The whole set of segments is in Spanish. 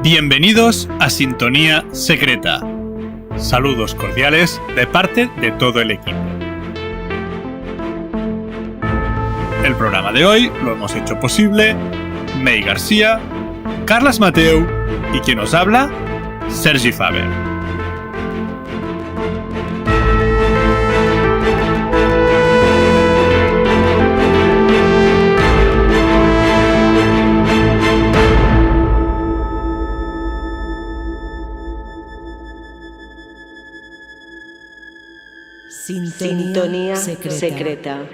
Bienvenidos a Sintonía Secreta. Saludos cordiales de parte de todo el equipo. El programa de hoy lo hemos hecho posible May García, Carles Mateu y quien os habla, Sergi Faber. Sintonía secreta.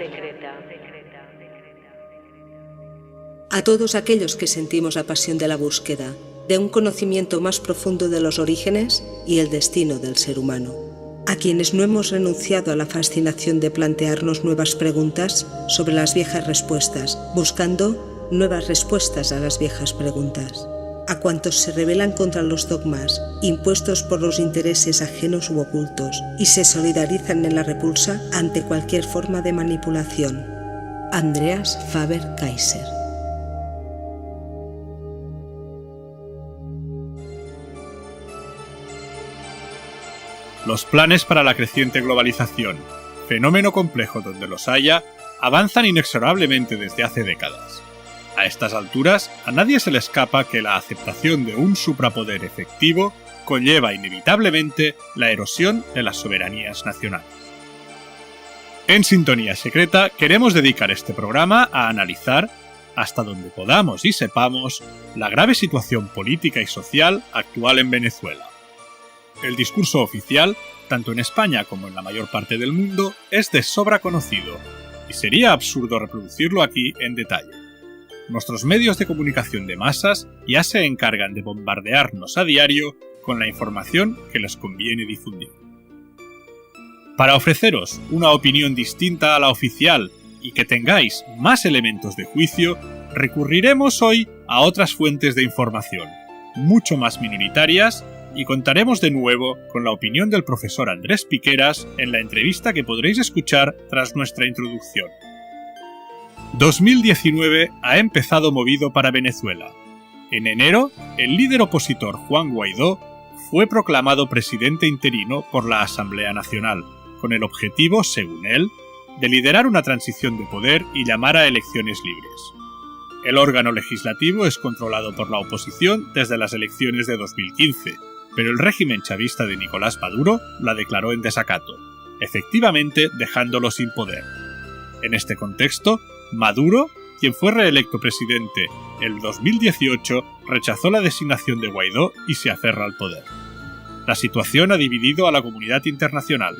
A todos aquellos que sentimos la pasión de la búsqueda, de un conocimiento más profundo de los orígenes y el destino del ser humano. A quienes no hemos renunciado a la fascinación de plantearnos nuevas preguntas sobre las viejas respuestas, buscando nuevas respuestas a las viejas preguntas. A cuantos se rebelan contra los dogmas impuestos por los intereses ajenos u ocultos y se solidarizan en la repulsa ante cualquier forma de manipulación. Andreas Faber-Kaiser. Los planes para la creciente globalización, fenómeno complejo donde los haya, avanzan inexorablemente desde hace décadas. A estas alturas, a nadie se le escapa que la aceptación de un suprapoder efectivo conlleva inevitablemente la erosión de las soberanías nacionales. En Sintonía Secreta queremos dedicar este programa a analizar, hasta donde podamos y sepamos, la grave situación política y social actual en Venezuela. El discurso oficial, tanto en España como en la mayor parte del mundo, es de sobra conocido, y sería absurdo reproducirlo aquí en detalle. Nuestros medios de comunicación de masas ya se encargan de bombardearnos a diario con la información que les conviene difundir. Para ofreceros una opinión distinta a la oficial y que tengáis más elementos de juicio, recurriremos hoy a otras fuentes de información, mucho más minoritarias, y contaremos de nuevo con la opinión del profesor Andrés Piqueras en la entrevista que podréis escuchar tras nuestra introducción. 2019 ha empezado movido para Venezuela. En enero, el líder opositor Juan Guaidó fue proclamado presidente interino por la Asamblea Nacional, con el objetivo, según él, de liderar una transición de poder y llamar a elecciones libres. El órgano legislativo es controlado por la oposición desde las elecciones de 2015, pero el régimen chavista de Nicolás Maduro la declaró en desacato, efectivamente dejándolo sin poder. En este contexto, Maduro, quien fue reelecto presidente en 2018, rechazó la designación de Guaidó y se aferra al poder. La situación ha dividido a la comunidad internacional.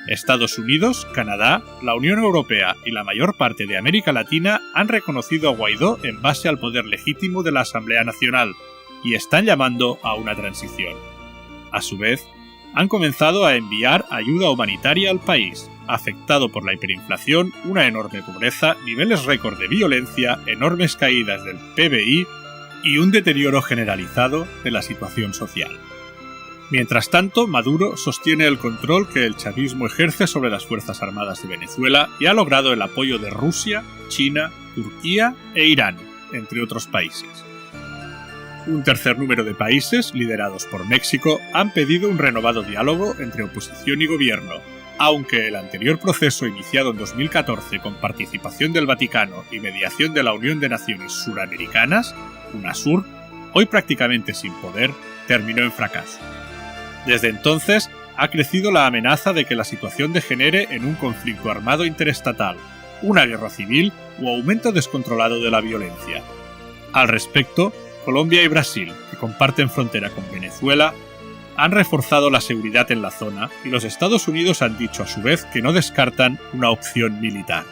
Estados Unidos, Canadá, la Unión Europea y la mayor parte de América Latina han reconocido a Guaidó en base al poder legítimo de la Asamblea Nacional y están llamando a una transición. A su vez, han comenzado a enviar ayuda humanitaria al país, afectado por la hiperinflación, una enorme pobreza, niveles récord de violencia, enormes caídas del PBI y un deterioro generalizado de la situación social. Mientras tanto, Maduro sostiene el control que el chavismo ejerce sobre las Fuerzas Armadas de Venezuela y ha logrado el apoyo de Rusia, China, Turquía e Irán, entre otros países. Un tercer número de países, liderados por México, han pedido un renovado diálogo entre oposición y gobierno, aunque el anterior proceso iniciado en 2014 con participación del Vaticano y mediación de la Unión de Naciones Suramericanas, UNASUR, hoy prácticamente sin poder, terminó en fracaso. Desde entonces, ha crecido la amenaza de que la situación degenere en un conflicto armado interestatal, una guerra civil o aumento descontrolado de la violencia. Al respecto, Colombia y Brasil, que comparten frontera con Venezuela, han reforzado la seguridad en la zona y los Estados Unidos han dicho a su vez que no descartan una opción militar.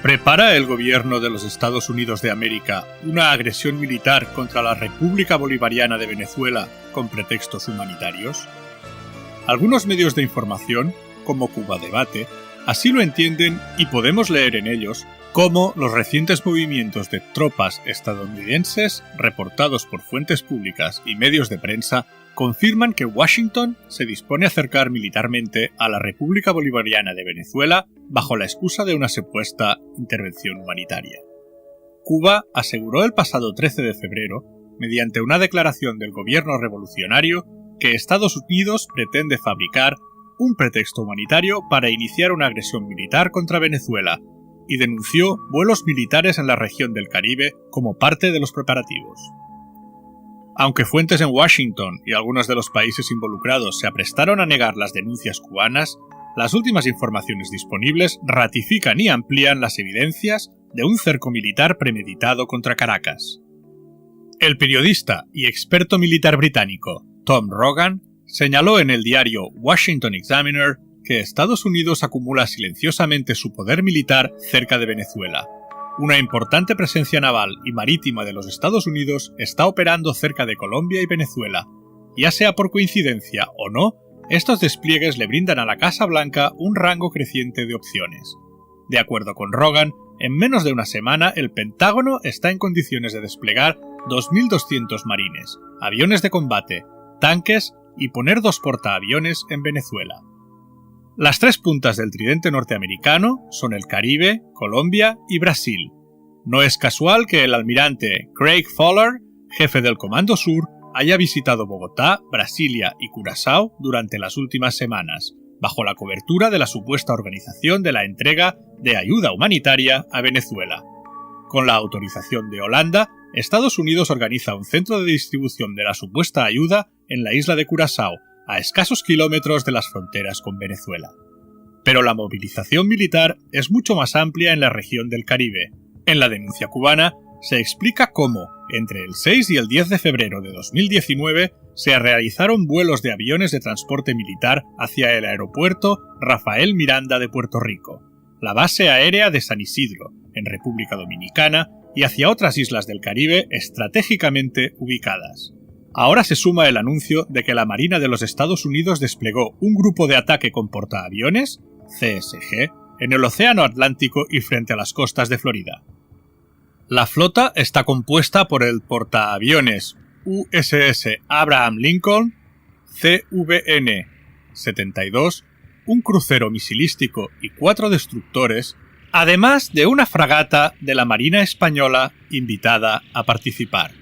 ¿Prepara el gobierno de los Estados Unidos de América una agresión militar contra la República Bolivariana de Venezuela con pretextos humanitarios? Algunos medios de información, como Cuba Debate, así lo entienden y podemos leer en ellos cómo los recientes movimientos de tropas estadounidenses, reportados por fuentes públicas y medios de prensa, confirman que Washington se dispone a acercar militarmente a la República Bolivariana de Venezuela bajo la excusa de una supuesta intervención humanitaria. Cuba aseguró el pasado 13 de febrero mediante una declaración del gobierno revolucionario, que Estados Unidos pretende fabricar un pretexto humanitario para iniciar una agresión militar contra Venezuela, y denunció vuelos militares en la región del Caribe como parte de los preparativos. Aunque fuentes en Washington y algunos de los países involucrados se aprestaron a negar las denuncias cubanas, las últimas informaciones disponibles ratifican y amplían las evidencias de un cerco militar premeditado contra Caracas. El periodista y experto militar británico Tom Rogan señaló en el diario Washington Examiner que Estados Unidos acumula silenciosamente su poder militar cerca de Venezuela. Una importante presencia naval y marítima de los Estados Unidos está operando cerca de Colombia y Venezuela. Ya sea por coincidencia o no, estos despliegues le brindan a la Casa Blanca un rango creciente de opciones. De acuerdo con Rogan, en menos de una semana el Pentágono está en condiciones de desplegar 2.200 marines, aviones de combate, tanques y poner 2 portaaviones en Venezuela. Las 3 puntas del tridente norteamericano son el Caribe, Colombia y Brasil. No es casual que el almirante Craig Fowler, jefe del Comando Sur, haya visitado Bogotá, Brasilia y Curazao durante las últimas semanas, bajo la cobertura de la supuesta organización de la entrega de ayuda humanitaria a Venezuela. Con la autorización de Holanda, Estados Unidos organiza un centro de distribución de la supuesta ayuda en la isla de Curazao, a escasos kilómetros de las fronteras con Venezuela. Pero la movilización militar es mucho más amplia en la región del Caribe. En la denuncia cubana se explica cómo, entre el 6 y el 10 de febrero de 2019, se realizaron vuelos de aviones de transporte militar hacia el aeropuerto Rafael Miranda de Puerto Rico, la base aérea de San Isidro, en República Dominicana, y hacia otras islas del Caribe estratégicamente ubicadas. Ahora se suma el anuncio de que la Marina de los Estados Unidos desplegó un grupo de ataque con portaaviones, CSG, en el Océano Atlántico y frente a las costas de Florida. La flota está compuesta por el portaaviones USS Abraham Lincoln, CVN-72, un crucero misilístico y 4 destructores, además de una fragata de la Marina Española invitada a participar.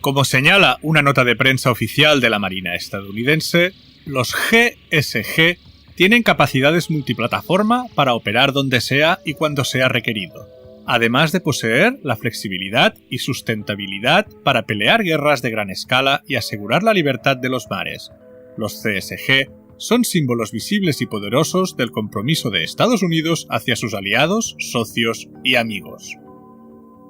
Como señala una nota de prensa oficial de la Marina estadounidense, los GSG tienen capacidades multiplataforma para operar donde sea y cuando sea requerido, además de poseer la flexibilidad y sustentabilidad para pelear guerras de gran escala y asegurar la libertad de los mares. Los CSG son símbolos visibles y poderosos del compromiso de Estados Unidos hacia sus aliados, socios y amigos.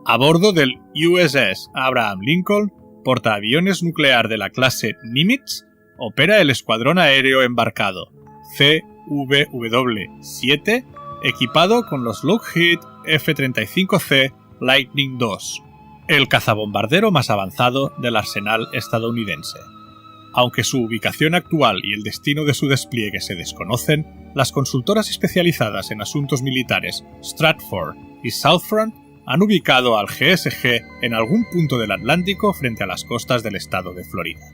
A bordo del USS Abraham Lincoln, portaaviones nuclear de la clase Nimitz, opera el Escuadrón Aéreo Embarcado, CVW-7, equipado con los Lockheed F-35C Lightning II, el cazabombardero más avanzado del arsenal estadounidense. Aunque su ubicación actual y el destino de su despliegue se desconocen, las consultoras especializadas en asuntos militares Stratford y Southfront han ubicado al GSG en algún punto del Atlántico frente a las costas del estado de Florida.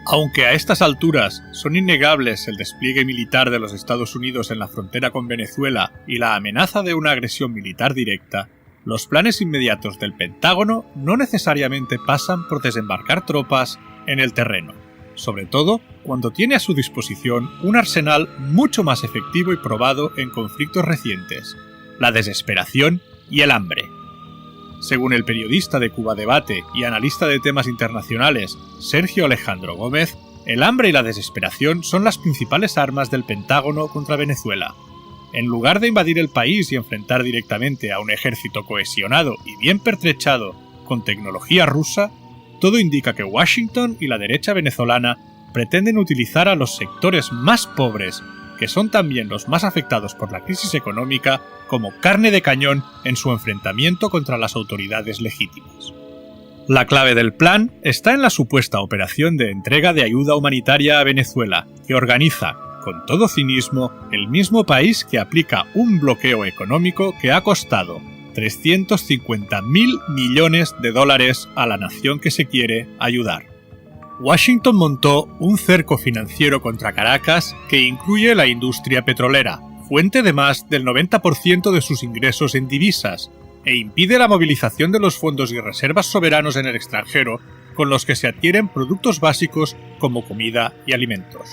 Aunque a estas alturas son innegables el despliegue militar de los Estados Unidos en la frontera con Venezuela y la amenaza de una agresión militar directa, los planes inmediatos del Pentágono no necesariamente pasan por desembarcar tropas en el terreno, sobre todo cuando tiene a su disposición un arsenal mucho más efectivo y probado en conflictos recientes: la desesperación y el hambre. Según el periodista de Cuba Debate y analista de temas internacionales Sergio Alejandro Gómez, el hambre y la desesperación son las principales armas del Pentágono contra Venezuela. En lugar de invadir el país y enfrentar directamente a un ejército cohesionado y bien pertrechado con tecnología rusa, todo indica que Washington y la derecha venezolana pretenden utilizar a los sectores más pobres, que son también los más afectados por la crisis económica, como carne de cañón en su enfrentamiento contra las autoridades legítimas. La clave del plan está en la supuesta operación de entrega de ayuda humanitaria a Venezuela, que organiza, con todo cinismo, el mismo país que aplica un bloqueo económico que ha costado 350.000 millones de dólares a la nación que se quiere ayudar. Washington montó un cerco financiero contra Caracas que incluye la industria petrolera, fuente de más del 90% de sus ingresos en divisas, e impide la movilización de los fondos y reservas soberanos en el extranjero con los que se adquieren productos básicos como comida y alimentos.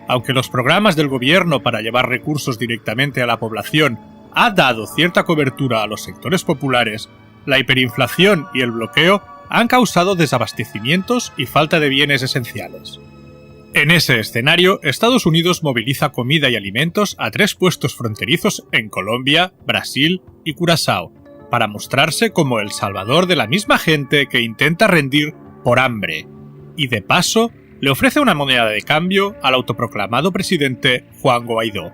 Aunque los programas del gobierno para llevar recursos directamente a la población ha dado cierta cobertura a los sectores populares, la hiperinflación y el bloqueo han causado desabastecimientos y falta de bienes esenciales. En ese escenario, Estados Unidos moviliza comida y alimentos a 3 puestos fronterizos en Colombia, Brasil y Curazao, para mostrarse como el salvador de la misma gente que intenta rendir por hambre, y de paso le ofrece una moneda de cambio al autoproclamado presidente Juan Guaidó.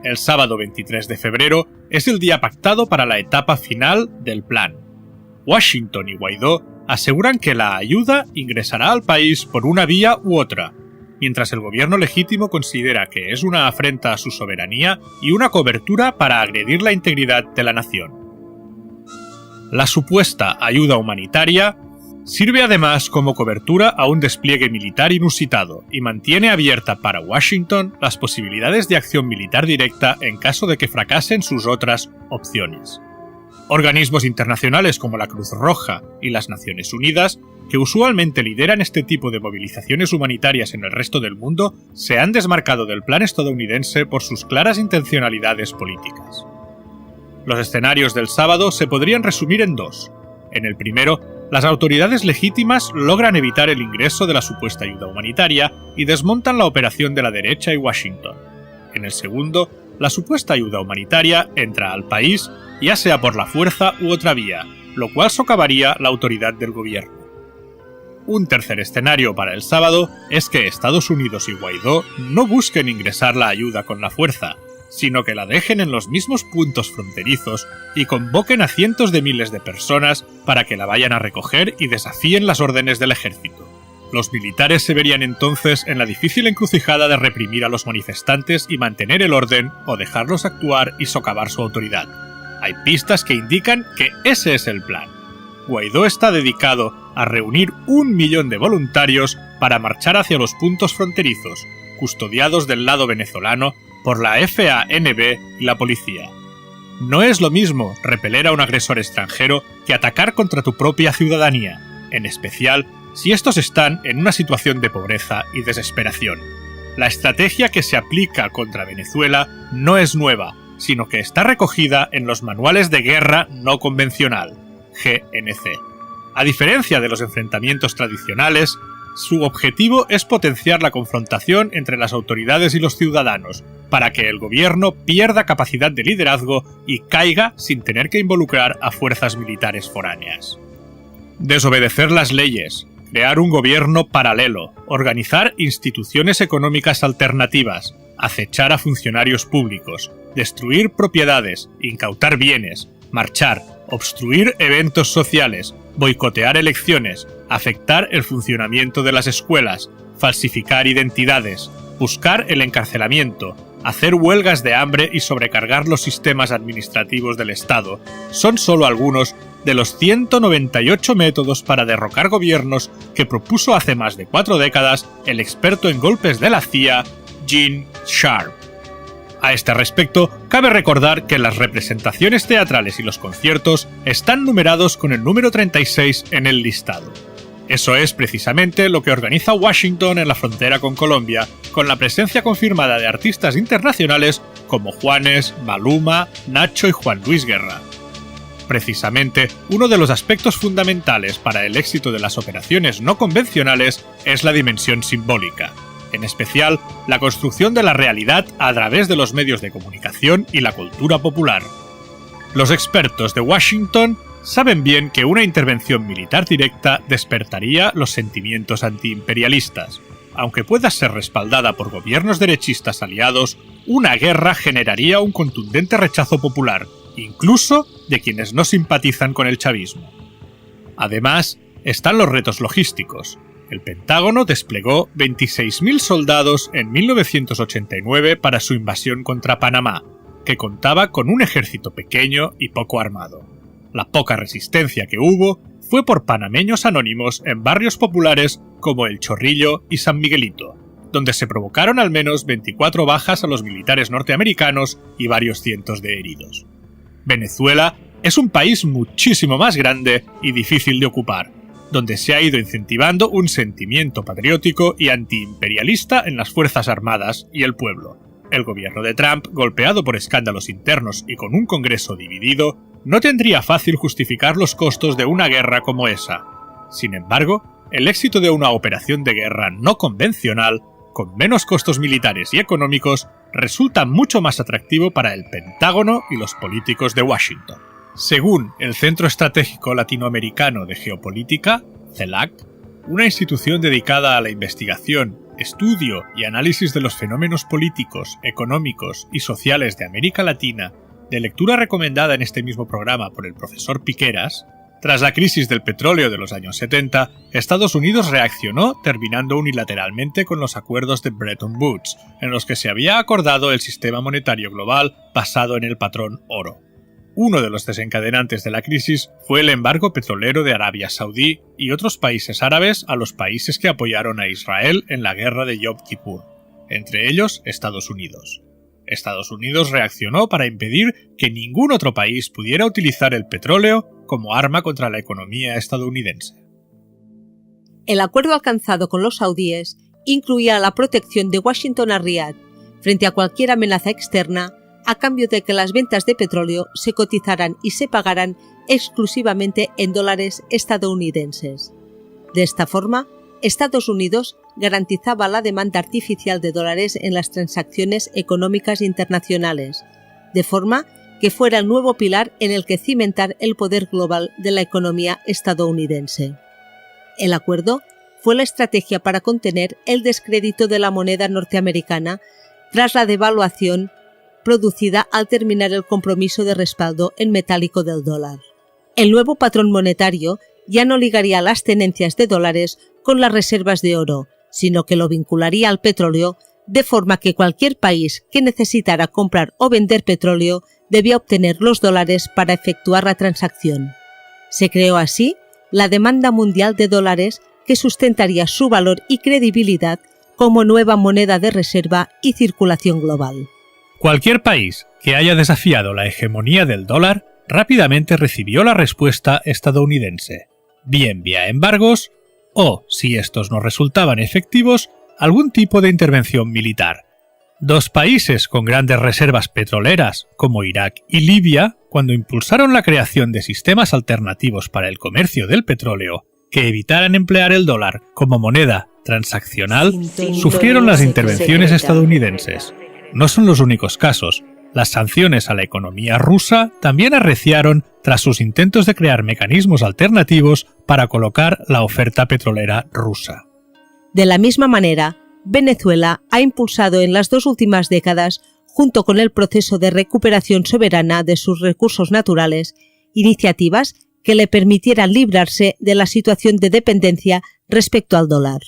El sábado 23 de febrero es el día pactado para la etapa final del plan. Washington y Guaidó aseguran que la ayuda ingresará al país por una vía u otra, mientras el gobierno legítimo considera que es una afrenta a su soberanía y una cobertura para agredir la integridad de la nación. La supuesta ayuda humanitaria sirve además como cobertura a un despliegue militar inusitado y mantiene abierta para Washington las posibilidades de acción militar directa en caso de que fracasen sus otras opciones. Organismos internacionales como la Cruz Roja y las Naciones Unidas, que usualmente lideran este tipo de movilizaciones humanitarias en el resto del mundo, se han desmarcado del plan estadounidense por sus claras intencionalidades políticas. Los escenarios del sábado se podrían resumir en 2. En el primero, las autoridades legítimas logran evitar el ingreso de la supuesta ayuda humanitaria y desmontan la operación de la derecha y Washington. En el segundo, la supuesta ayuda humanitaria entra al país, ya sea por la fuerza u otra vía, lo cual socavaría la autoridad del gobierno. Un tercer escenario para el sábado es que Estados Unidos y Guaidó no busquen ingresar la ayuda con la fuerza, sino que la dejen en los mismos puntos fronterizos y convoquen a cientos de miles de personas para que la vayan a recoger y desafíen las órdenes del ejército. Los militares se verían entonces en la difícil encrucijada de reprimir a los manifestantes y mantener el orden o dejarlos actuar y socavar su autoridad. Hay pistas que indican que ese es el plan. Guaidó está dedicado a reunir 1 millón de voluntarios para marchar hacia los puntos fronterizos, custodiados del lado venezolano por la FANB y la policía. No es lo mismo repeler a un agresor extranjero que atacar contra tu propia ciudadanía, en especial si estos están en una situación de pobreza y desesperación. La estrategia que se aplica contra Venezuela no es nueva, sino que está recogida en los manuales de guerra no convencional, GNC. A diferencia de los enfrentamientos tradicionales, su objetivo es potenciar la confrontación entre las autoridades y los ciudadanos, para que el gobierno pierda capacidad de liderazgo y caiga sin tener que involucrar a fuerzas militares foráneas. Desobedecer las leyes, crear un gobierno paralelo, organizar instituciones económicas alternativas, acechar a funcionarios públicos, destruir propiedades, incautar bienes, marchar, obstruir eventos sociales, boicotear elecciones, afectar el funcionamiento de las escuelas, falsificar identidades, buscar el encarcelamiento, hacer huelgas de hambre y sobrecargar los sistemas administrativos del Estado son solo algunos de los 198 métodos para derrocar gobiernos que propuso hace más de 4 décadas el experto en golpes de la CIA, Gene Sharp. A este respecto, cabe recordar que las representaciones teatrales y los conciertos están numerados con el número 36 en el listado. Eso es precisamente lo que organiza Washington en la frontera con Colombia, con la presencia confirmada de artistas internacionales como Juanes, Maluma, Nacho y Juan Luis Guerra. Precisamente, uno de los aspectos fundamentales para el éxito de las operaciones no convencionales es la dimensión simbólica, en especial la construcción de la realidad a través de los medios de comunicación y la cultura popular. Los expertos de Washington saben bien que una intervención militar directa despertaría los sentimientos antiimperialistas. Aunque pueda ser respaldada por gobiernos derechistas aliados, una guerra generaría un contundente rechazo popular, incluso de quienes no simpatizan con el chavismo. Además, están los retos logísticos. El Pentágono desplegó 26.000 soldados en 1989 para su invasión contra Panamá, que contaba con un ejército pequeño y poco armado. La poca resistencia que hubo fue por panameños anónimos en barrios populares como El Chorrillo y San Miguelito, donde se provocaron al menos 24 bajas a los militares norteamericanos y varios cientos de heridos. Venezuela es un país muchísimo más grande y difícil de ocupar, donde se ha ido incentivando un sentimiento patriótico y antiimperialista en las Fuerzas Armadas y el pueblo. El gobierno de Trump, golpeado por escándalos internos y con un Congreso dividido, no tendría fácil justificar los costos de una guerra como esa. Sin embargo, el éxito de una operación de guerra no convencional, con menos costos militares y económicos, resulta mucho más atractivo para el Pentágono y los políticos de Washington. Según el Centro Estratégico Latinoamericano de Geopolítica, CELAC, una institución dedicada a la investigación, estudio y análisis de los fenómenos políticos, económicos y sociales de América Latina, de lectura recomendada en este mismo programa por el profesor Piqueras, tras la crisis del petróleo de los años 70, Estados Unidos reaccionó terminando unilateralmente con los acuerdos de Bretton Woods, en los que se había acordado el sistema monetario global basado en el patrón oro. Uno de los desencadenantes de la crisis fue el embargo petrolero de Arabia Saudí y otros países árabes a los países que apoyaron a Israel en la guerra de Yom Kippur, entre ellos Estados Unidos. Estados Unidos reaccionó para impedir que ningún otro país pudiera utilizar el petróleo como arma contra la economía estadounidense. El acuerdo alcanzado con los saudíes incluía la protección de Washington a Riad frente a cualquier amenaza externa, a cambio de que las ventas de petróleo se cotizaran y se pagaran exclusivamente en dólares estadounidenses. De esta forma, Estados Unidos garantizaba la demanda artificial de dólares en las transacciones económicas internacionales, de forma que fuera el nuevo pilar en el que cimentar el poder global de la economía estadounidense. El acuerdo fue la estrategia para contener el descrédito de la moneda norteamericana tras la devaluación producida al terminar el compromiso de respaldo en metálico del dólar. El nuevo patrón monetario ya no ligaría las tenencias de dólares con las reservas de oro, sino que lo vincularía al petróleo, de forma que cualquier país que necesitara comprar o vender petróleo debía obtener los dólares para efectuar la transacción. Se creó así la demanda mundial de dólares que sustentaría su valor y credibilidad como nueva moneda de reserva y circulación global. Cualquier país que haya desafiado la hegemonía del dólar rápidamente recibió la respuesta estadounidense, bien vía embargos o, si estos no resultaban efectivos, algún tipo de intervención militar. Dos países con grandes reservas petroleras, como Irak y Libia, cuando impulsaron la creación de sistemas alternativos para el comercio del petróleo, que evitaran emplear el dólar como moneda transaccional, sufrieron las intervenciones estadounidenses. No son los únicos casos. Las sanciones a la economía rusa también arreciaron tras sus intentos de crear mecanismos alternativos para colocar la oferta petrolera rusa. De la misma manera, Venezuela ha impulsado en las 2 últimas décadas, junto con el proceso de recuperación soberana de sus recursos naturales, iniciativas que le permitieran librarse de la situación de dependencia respecto al dólar.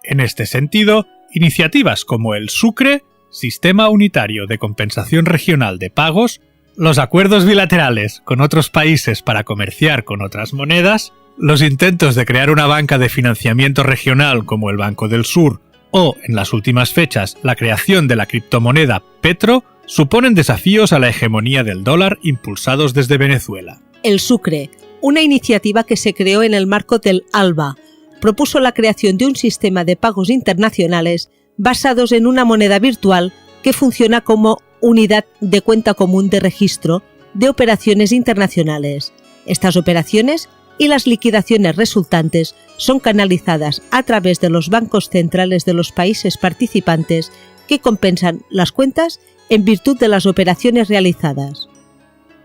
En este sentido, iniciativas como el Sucre, Sistema Unitario de Compensación Regional de Pagos, los acuerdos bilaterales con otros países para comerciar con otras monedas, los intentos de crear una banca de financiamiento regional como el Banco del Sur o, en las últimas fechas, la creación de la criptomoneda Petro, suponen desafíos a la hegemonía del dólar impulsados desde Venezuela. El Sucre, una iniciativa que se creó en el marco del ALBA, propuso la creación de un sistema de pagos internacionales basados en una moneda virtual que funciona como unidad de cuenta común de registro de operaciones internacionales. Estas operaciones y las liquidaciones resultantes son canalizadas a través de los bancos centrales de los países participantes que compensan las cuentas en virtud de las operaciones realizadas.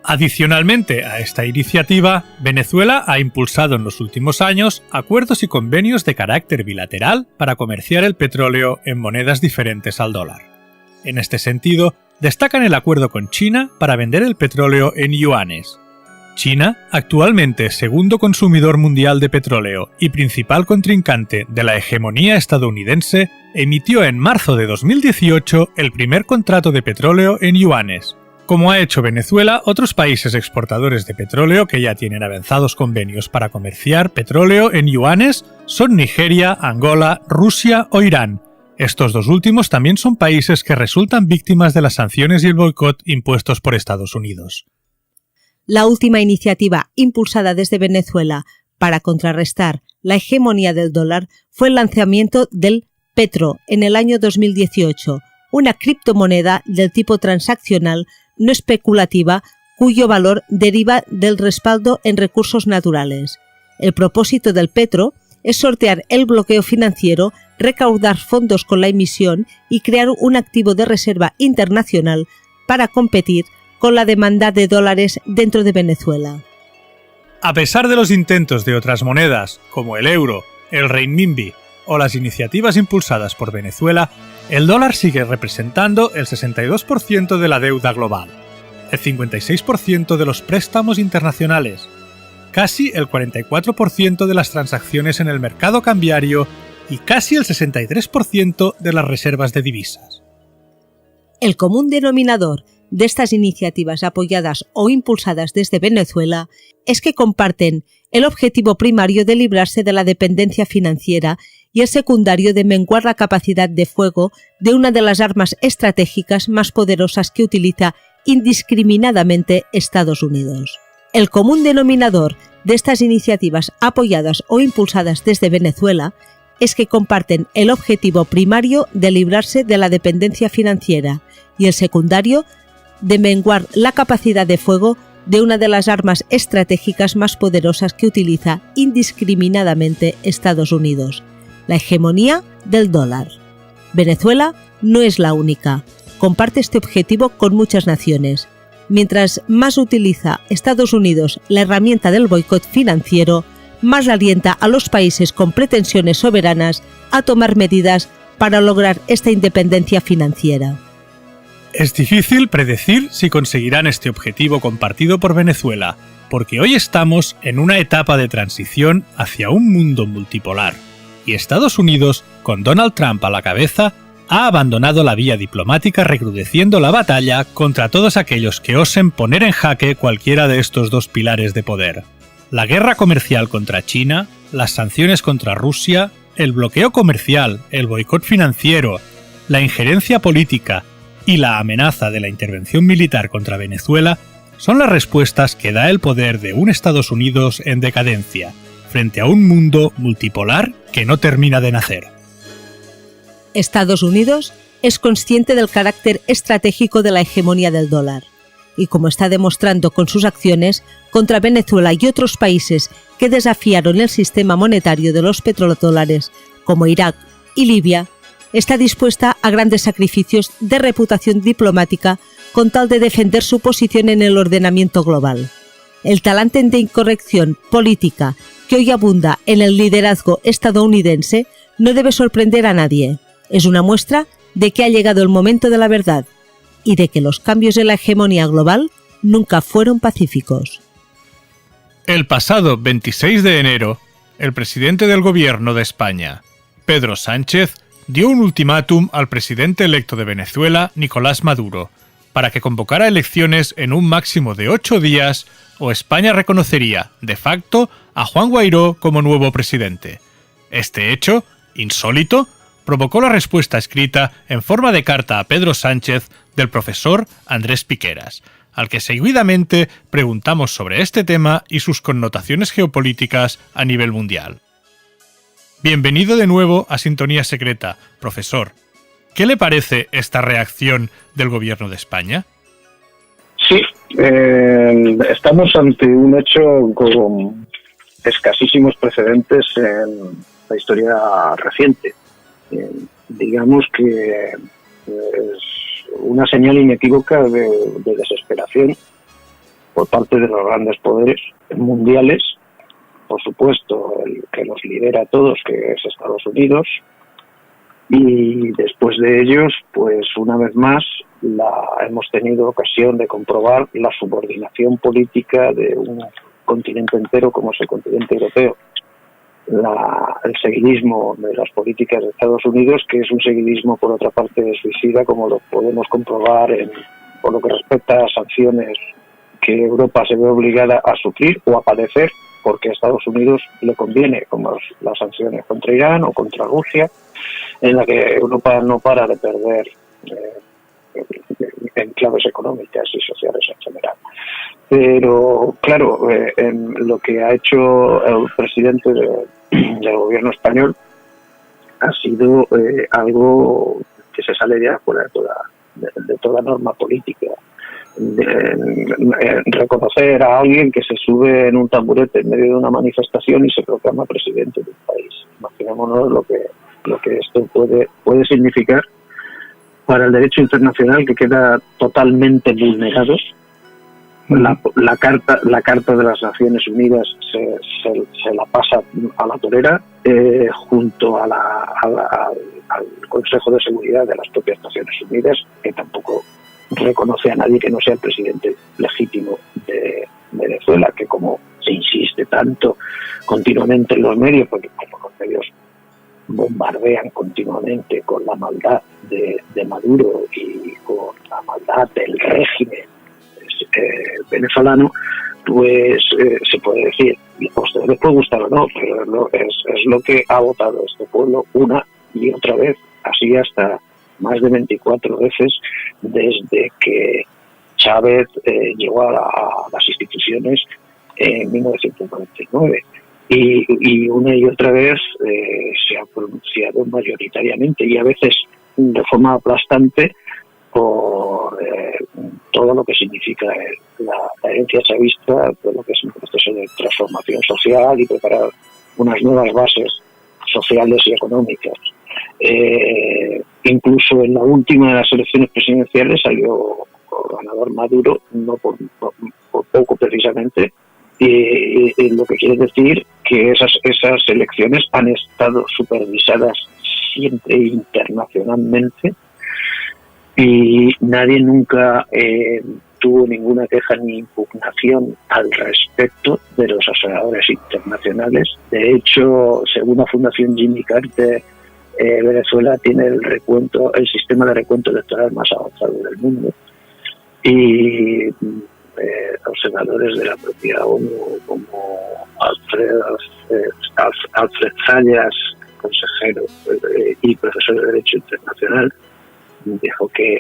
Adicionalmente a esta iniciativa, Venezuela ha impulsado en los últimos años acuerdos y convenios de carácter bilateral para comerciar el petróleo en monedas diferentes al dólar. En este sentido, destacan el acuerdo con China para vender el petróleo en yuanes. China, actualmente segundo consumidor mundial de petróleo y principal contrincante de la hegemonía estadounidense, emitió en marzo de 2018 el primer contrato de petróleo en yuanes. Como ha hecho Venezuela, otros países exportadores de petróleo que ya tienen avanzados convenios para comerciar petróleo en yuanes son Nigeria, Angola, Rusia o Irán. Estos 2 últimos también son países que resultan víctimas de las sanciones y el boicot impuestos por Estados Unidos. La última iniciativa impulsada desde Venezuela para contrarrestar la hegemonía del dólar fue el lanzamiento del Petro en el año 2018, una criptomoneda del tipo transaccional no especulativa cuyo valor deriva del respaldo en recursos naturales. El propósito del Petro es sortear el bloqueo financiero, recaudar fondos con la emisión y crear un activo de reserva internacional para competir con la demanda de dólares dentro de Venezuela. A pesar de los intentos de otras monedas, como el euro, el renminbi o las iniciativas impulsadas por Venezuela, el dólar sigue representando el 62% de la deuda global, el 56% de los préstamos internacionales, casi el 44% de las transacciones en el mercado cambiario y casi el 63% de las reservas de divisas. El común denominador de estas iniciativas apoyadas o impulsadas desde Venezuela es que comparten el objetivo primario de librarse de la dependencia financiera y el secundario de menguar la capacidad de fuego de una de las armas estratégicas más poderosas que utiliza indiscriminadamente Estados Unidos. El común denominador de estas iniciativas apoyadas o impulsadas desde Venezuela es que comparten el objetivo primario de librarse de la dependencia financiera y el secundario de menguar la capacidad de fuego de una de las armas estratégicas más poderosas que utiliza indiscriminadamente Estados Unidos, la hegemonía del dólar. Venezuela no es la única, comparte este objetivo con muchas naciones. Mientras más utiliza Estados Unidos la herramienta del boicot financiero, más alienta a los países con pretensiones soberanas a tomar medidas para lograr esta independencia financiera. Es difícil predecir si conseguirán este objetivo compartido por Venezuela, porque hoy estamos en una etapa de transición hacia un mundo multipolar, y Estados Unidos, con Donald Trump a la cabeza, ha abandonado la vía diplomática recrudeciendo la batalla contra todos aquellos que osen poner en jaque cualquiera de estos dos pilares de poder. La guerra comercial contra China, las sanciones contra Rusia, el bloqueo comercial, el boicot financiero, la injerencia política y la amenaza de la intervención militar contra Venezuela son las respuestas que da el poder de un Estados Unidos en decadencia, frente a un mundo multipolar que no termina de nacer. Estados Unidos es consciente del carácter estratégico de la hegemonía del dólar, y como está demostrando con sus acciones contra Venezuela y otros países que desafiaron el sistema monetario de los petrodólares, como Irak y Libia, está dispuesta a grandes sacrificios de reputación diplomática con tal de defender su posición en el ordenamiento global. El talante de incorrección política que hoy abunda en el liderazgo estadounidense no debe sorprender a nadie. Es una muestra de que ha llegado el momento de la verdad y de que los cambios en la hegemonía global nunca fueron pacíficos. El pasado 26 de enero, el presidente del Gobierno de España, Pedro Sánchez, dio un ultimátum al presidente electo de Venezuela, Nicolás Maduro, para que convocara elecciones en un máximo de 8 días o España reconocería, de facto, a Juan Guaidó como nuevo presidente. Este hecho, insólito, provocó la respuesta escrita en forma de carta a Pedro Sánchez del profesor Andrés Piqueras, al que seguidamente preguntamos sobre este tema y sus connotaciones geopolíticas a nivel mundial. Bienvenido de nuevo a Sintonía Secreta, profesor. ¿Qué le parece esta reacción del Gobierno de España? Sí, estamos ante un hecho con escasísimos precedentes en la historia reciente. Digamos que es una señal inequívoca de desesperación por parte de los grandes poderes mundiales. Por supuesto, el que los lidera a todos, que es Estados Unidos, y después de ellos, pues una vez más, hemos tenido ocasión de comprobar la subordinación política de un continente entero como es el continente europeo. El seguidismo de las políticas de Estados Unidos, que es un seguidismo, por otra parte, suicida, como lo podemos comprobar por lo que respecta a sanciones que Europa se ve obligada a sufrir o a padecer, porque a Estados Unidos le conviene, como las sanciones contra Irán o contra Rusia, en la que Europa no para de perder en claves económicas y sociales en general. Pero, claro, lo que ha hecho el presidente del gobierno español ha sido algo que se sale ya fuera de toda norma política. Reconocer a alguien que se sube en un tamburete en medio de una manifestación y se proclama presidente de un país. Imaginémonos lo que esto puede significar para el derecho internacional, que queda totalmente vulnerado. La carta de las Naciones Unidas se la pasa a la torera, junto al Consejo de Seguridad de las propias Naciones Unidas, que tampoco reconoce a nadie que no sea el presidente legítimo de Venezuela, que como se insiste tanto continuamente en los medios, porque como los medios bombardean continuamente con la maldad de Maduro y con la maldad del régimen venezolano, pues se puede decir, a ustedes les puede gustar o no, pero es lo que ha votado este pueblo una y otra vez, así hasta más de 24 veces desde que Chávez llegó a las instituciones en 1999. Y una y otra vez se ha pronunciado mayoritariamente y a veces de forma aplastante por todo lo que significa la herencia chavista, todo lo que es un proceso de transformación social y preparar unas nuevas bases sociales y económicas. Incluso en la última de las elecciones presidenciales salió ganador Maduro, no por poco precisamente, y lo que quiere decir que esas elecciones han estado supervisadas siempre internacionalmente y nadie nunca tuvo ninguna queja ni impugnación al respecto de los observadores internacionales. De hecho, según la Fundación Jimmy Carter, Venezuela tiene el sistema de recuento electoral más avanzado del mundo, y observadores de la propia ONU como Alfred Zayas, consejero y profesor de Derecho Internacional, dijo que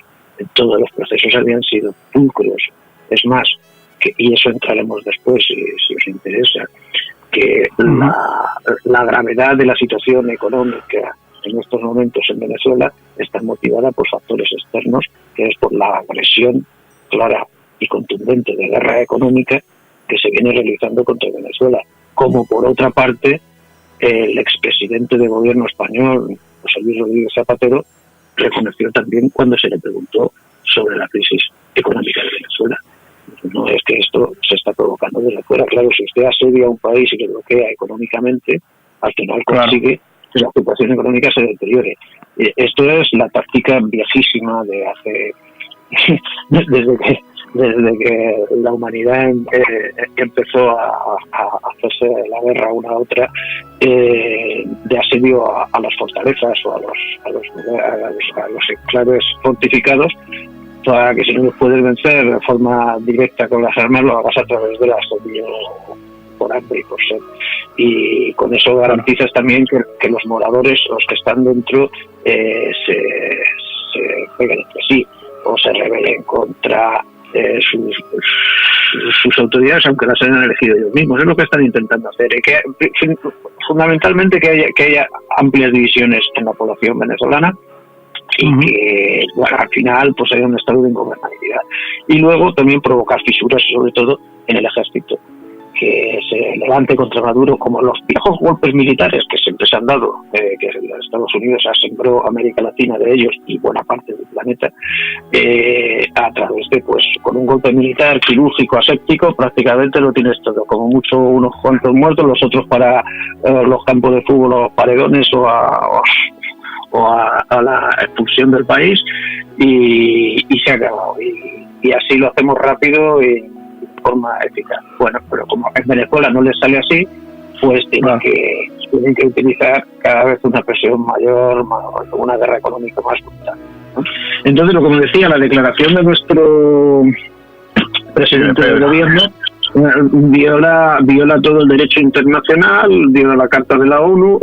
todos los procesos habían sido pulcros. Es más, y eso entraremos después si os interesa, que la gravedad de la situación económica en estos momentos en Venezuela está motivada por factores externos, que es por la agresión clara y contundente de guerra económica que se viene realizando contra Venezuela. Como por otra parte, el expresidente del gobierno español, José Luis Rodríguez Zapatero, reconoció también cuando se le preguntó sobre la crisis económica de Venezuela. No es que esto se está provocando desde fuera. Claro, si usted asedia a un país y le bloquea económicamente, al final consigue que la situación económica se deteriore. Esto es la táctica viejísima de hace desde que la humanidad empezó a hacerse la guerra una a otra, de asedio a las fortalezas o a los enclaves fortificados, para que si no los puedes vencer de forma directa con las armas, lo hagas a través del asedio por hambre y por sed. Y con eso garantizas también que los moradores, los que están dentro, se peguen entre sí o se rebelen contra sus autoridades, aunque las hayan elegido ellos mismos. Es lo que están intentando hacer, fundamentalmente que haya amplias divisiones en la población venezolana y que, bueno, al final pues haya un estado de ingobernabilidad. Y luego también provocar fisuras, sobre todo en el ejército, que se levante contra Maduro, como los viejos golpes militares que siempre se han dado, que Estados Unidos asembró América Latina de ellos y buena parte del planeta, a través de, pues, con un golpe militar quirúrgico, aséptico, prácticamente lo tienes todo, como mucho unos cuantos muertos, los otros para los campos de fútbol, los paredones o a la expulsión del país, y se ha acabado. Y así lo hacemos rápido y forma eficaz. Bueno, pero como en Venezuela no les sale así, pues tienen que utilizar cada vez una presión mayor, una guerra económica más brutal, ¿no? Entonces, lo que me decía, la declaración de nuestro presidente del gobierno viola todo el derecho internacional, viola la Carta de la ONU,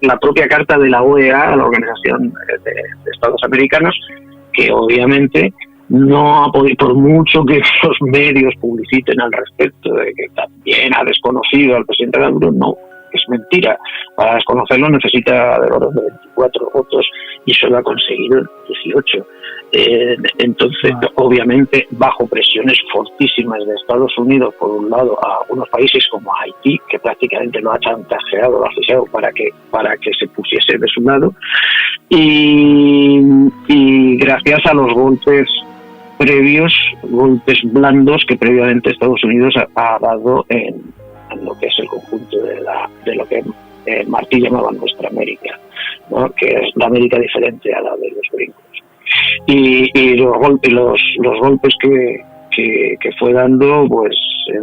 la propia Carta de la OEA, la Organización de Estados Americanos, que obviamente no ha podido, por mucho que los medios publiciten al respecto de que también ha desconocido al presidente Maduro, no, es mentira. Para desconocerlo necesita de orden de 24 votos y solo ha conseguido 18. Entonces, obviamente, bajo presiones fortísimas de Estados Unidos, por un lado, a algunos países como Haití, que prácticamente lo ha chantajeado, lo ha asfixiado para que se pusiese de su lado, y gracias a los golpes previos, golpes blandos que previamente Estados Unidos ha dado en lo que es el conjunto de lo que Martí llamaba nuestra América, ¿no? Que es la América diferente a la de los gringos. Y los golpes que fue dando, pues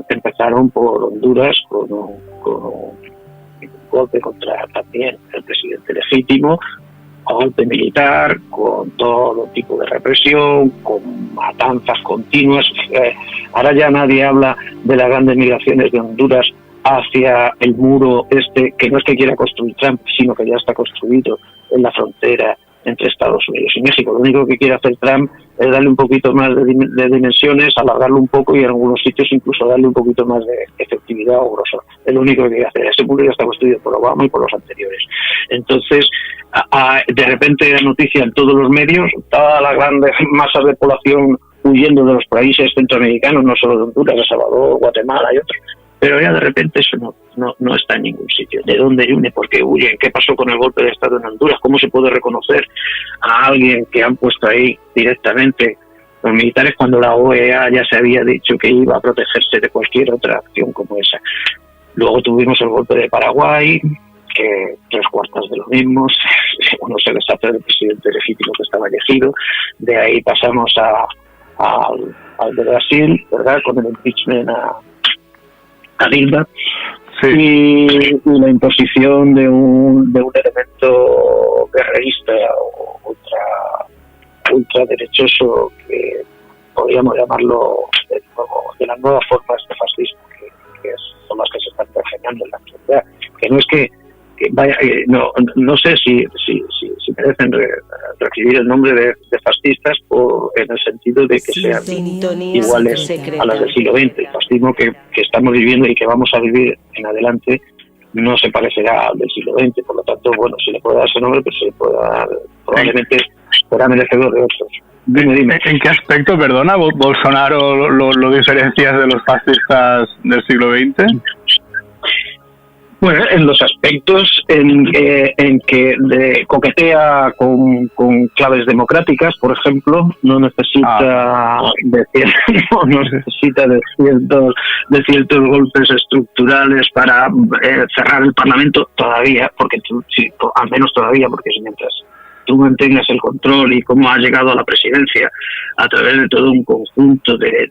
empezaron por Honduras con un golpe contra también el presidente legítimo, golpe militar, con todo tipo de represión, con matanzas continuas. Ahora ya nadie habla de las grandes migraciones de Honduras hacia el muro que no es que quiera construir Trump, sino que ya está construido en la frontera entre Estados Unidos y México. Lo único que quiere hacer Trump es darle un poquito más de dimensiones, alargarlo un poco y en algunos sitios incluso darle un poquito más de efectividad o grosor. Es lo único que quiere hacer. Ese muro ya está construido por Obama y por los anteriores. Entonces, de repente la noticia en todos los medios, todas las grandes masas de población huyendo de los países centroamericanos, no solo de Honduras, de Salvador, Guatemala y otros. Pero ya de repente eso no está en ningún sitio. ¿De dónde viene? ¿Por qué huyen? ¿Qué pasó con el golpe de Estado en Honduras? ¿Cómo se puede reconocer a alguien que han puesto ahí directamente los militares cuando la OEA ya se había dicho que iba a protegerse de cualquier otra acción como esa? Luego tuvimos el golpe de Paraguay, que 3/4 de los mismos. Uno se deshace del presidente legítimo que estaba elegido. De ahí pasamos al de Brasil, ¿verdad? Con el impeachment a Dilma, sí. Y la imposición de un elemento guerrerista o ultraderechoso, que podríamos llamarlo de las nuevas formas de fascismo que son las que se están perfeccionando en la actualidad, que no es que vaya, no sé si merecen recibir el nombre de fascistas en el sentido de que sean iguales a las del siglo XX. El fascismo que estamos viviendo y que vamos a vivir en adelante no se parecerá al del siglo XX, por lo tanto, bueno, si le puede dar ese nombre, pues se le puede dar, probablemente será merecedor de otros. Dime. ¿En qué aspecto, perdona, Bolsonaro lo diferencias de los fascistas del siglo XX? Bueno, en los aspectos en que coquetea con claves democráticas, por ejemplo, no necesita de ciertos golpes estructurales para cerrar el Parlamento todavía, porque al menos todavía, porque mientras tú mantengas el control y cómo ha llegado a la presidencia a través de todo un conjunto que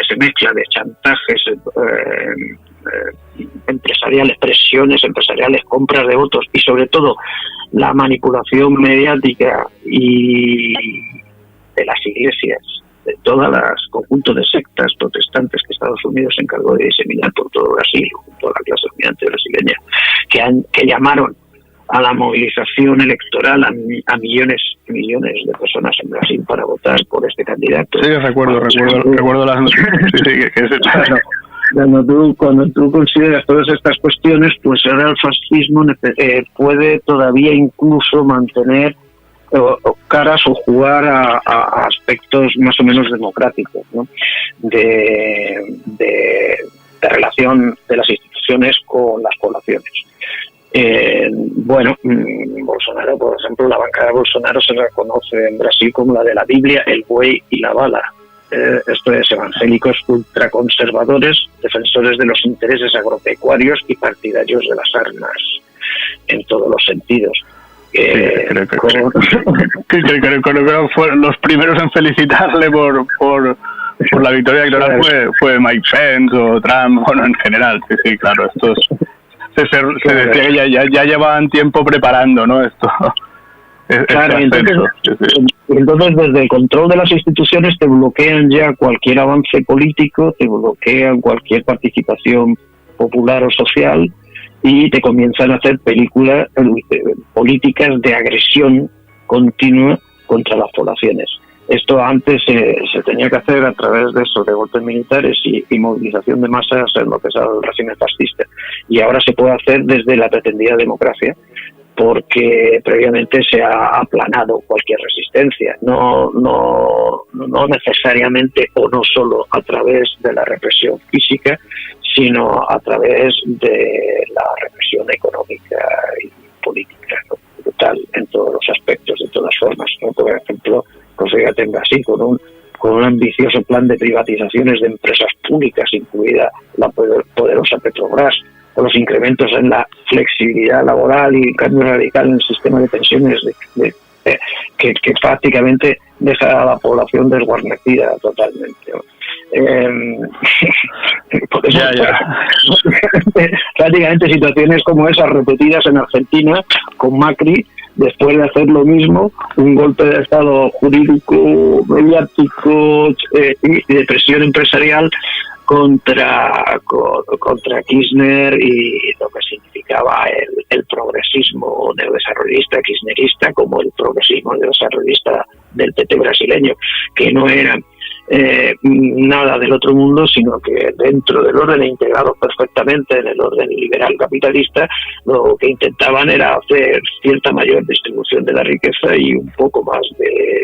se mezcla de chantajes empresariales, presiones empresariales, compras de votos y sobre todo la manipulación mediática y de las iglesias, de todas las conjuntos de sectas protestantes que Estados Unidos se encargó de diseminar por todo Brasil, junto a la clase dominante brasileña, que llamaron a la movilización electoral a millones de personas en Brasil para votar por este candidato. Sí, recuerdo las noticias. Claro. Cuando tú consideras todas estas cuestiones, pues ahora el fascismo puede todavía incluso mantener caras o jugar a aspectos más o menos democráticos, ¿no? de relación de las instituciones con las poblaciones. Bolsonaro, por ejemplo, la bancada de Bolsonaro se reconoce en Brasil como la de la Biblia, el buey y la bala. Esto es, evangélicos ultraconservadores, defensores de los intereses agropecuarios y partidarios de las armas, en todos los sentidos. Creo que fueron los primeros en felicitarle por la victoria electoral fue Mike Pence o Trump, bueno, en general, sí, claro, estos se decía que ya llevaban tiempo preparando, ¿no? Esto. Claro, entonces desde el control de las instituciones te bloquean ya cualquier avance político, te bloquean cualquier participación popular o social y te comienzan a hacer políticas de agresión continua contra las poblaciones. Esto antes se tenía que hacer a través de eso, de golpes militares y movilización de masas en lo que es el régimen fascista. Y ahora se puede hacer desde la pretendida democracia, porque previamente se ha aplanado cualquier resistencia, no necesariamente o no solo a través de la represión física, sino a través de la represión económica y política, ¿no? Brutal en todos los aspectos, de todas formas, ¿no? Por ejemplo, pues fíjate en Brasil, con un ambicioso plan de privatizaciones de empresas públicas, incluida la poderosa Petrobras, o los incrementos en la flexibilidad laboral y cambio radical en el sistema de pensiones que prácticamente deja a la población desguarnecida totalmente, ¿no? Por eso, prácticamente situaciones como esas repetidas en Argentina con Macri, después de hacer lo mismo, un golpe de estado jurídico, mediático y de presión empresarial contra Kirchner y lo que significaba el progresismo neodesarrollista kirchnerista, como el progresismo neodesarrollista del PT brasileño, que no eran nada del otro mundo, sino que dentro del orden, integrados perfectamente en el orden liberal capitalista, lo que intentaban era hacer cierta mayor distribución de la riqueza y un poco más de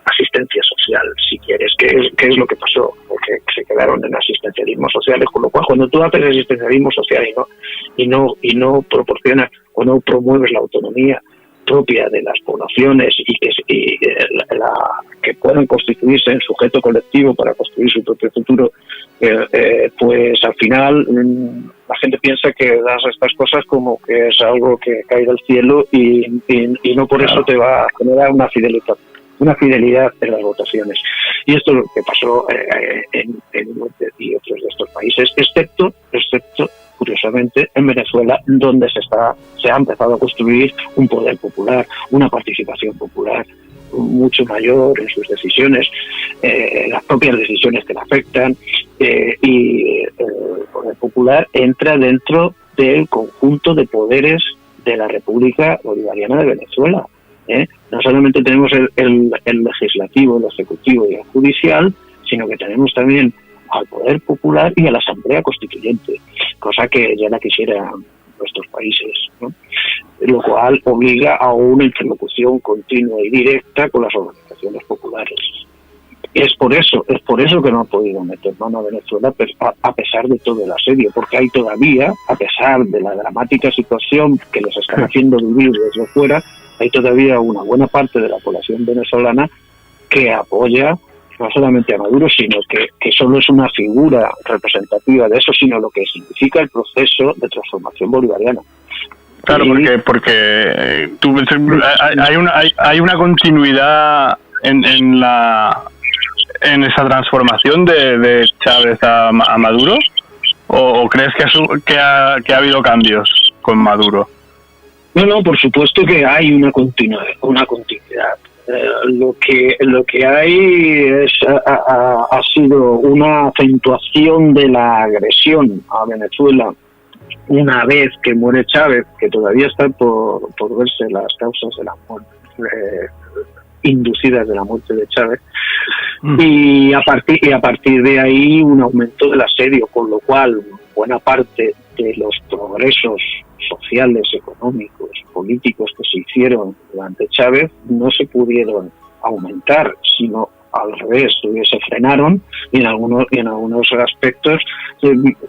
asistencia social, si quieres, que es lo que pasó, porque se quedaron en asistencialismo social, con lo cual cuando tú haces asistencialismo social y no proporcionas o no promueves la autonomía propia de las poblaciones y que puedan constituirse en sujeto colectivo para construir su propio futuro, pues al final la gente piensa que das estas cosas como que es algo que cae del cielo y no por eso te va a generar una fidelidad en las votaciones. Y esto es lo que pasó en y otros de estos países, excepto curiosamente en Venezuela, donde se ha empezado a construir un poder popular, una participación popular mucho mayor en sus decisiones, las propias decisiones que le afectan, y el poder popular entra dentro del conjunto de poderes de la República Bolivariana de Venezuela. No solamente tenemos el legislativo, el ejecutivo y el judicial, sino que tenemos también al poder popular y a la asamblea constituyente, cosa que ya la quisieran nuestros países, ¿no? Lo cual obliga a una interlocución continua y directa con las organizaciones populares. Es por eso que no han podido meter mano a Venezuela, a pesar de todo el asedio, porque hay todavía, a pesar de la dramática situación que les están haciendo vivir desde fuera, hay todavía una buena parte de la población venezolana que apoya no solamente a Maduro, sino que solo es una figura representativa de eso, sino lo que significa el proceso de transformación bolivariana. Claro, porque hay una continuidad en esa transformación de Chávez a Maduro, o crees que ha habido cambios con Maduro? No, por supuesto que hay una continuidad. Lo que hay ha sido una acentuación de la agresión a Venezuela una vez que muere Chávez, que todavía está por verse las causas de la muerte, inducidas de la muerte de Chávez, y a partir de ahí un aumento del asedio, con lo cual buena parte de los progresos sociales, económicos, políticos que se hicieron durante Chávez no se pudieron aumentar, sino al revés, se frenaron y en algunos aspectos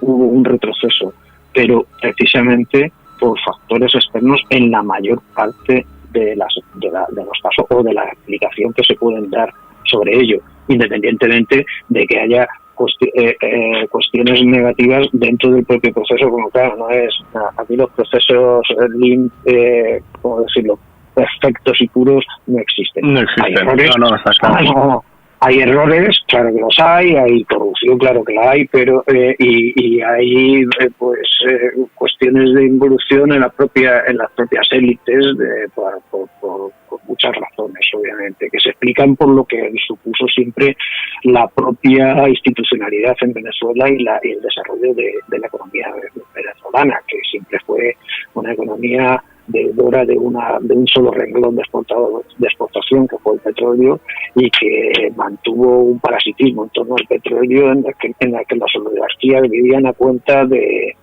hubo un retroceso, pero precisamente por factores externos en la mayor parte de los casos o de la aplicación que se pueden dar sobre ello, independientemente de que haya cuestiones negativas dentro del propio proceso, como claro, no es aquí los procesos ¿cómo decirlo?, perfectos y puros no existen. Hay errores, hay errores, claro que los hay corrupción, claro que la hay, pero y hay cuestiones de involución en las propias élites por muchas razones, obviamente, que se explican por lo que supuso siempre la propia institucionalidad en Venezuela y el desarrollo de la economía venezolana, que siempre fue una economía deudora de un solo renglón de exportación, que fue el petróleo, y que mantuvo un parasitismo en torno al petróleo en la que las oligarquías vivían a cuenta de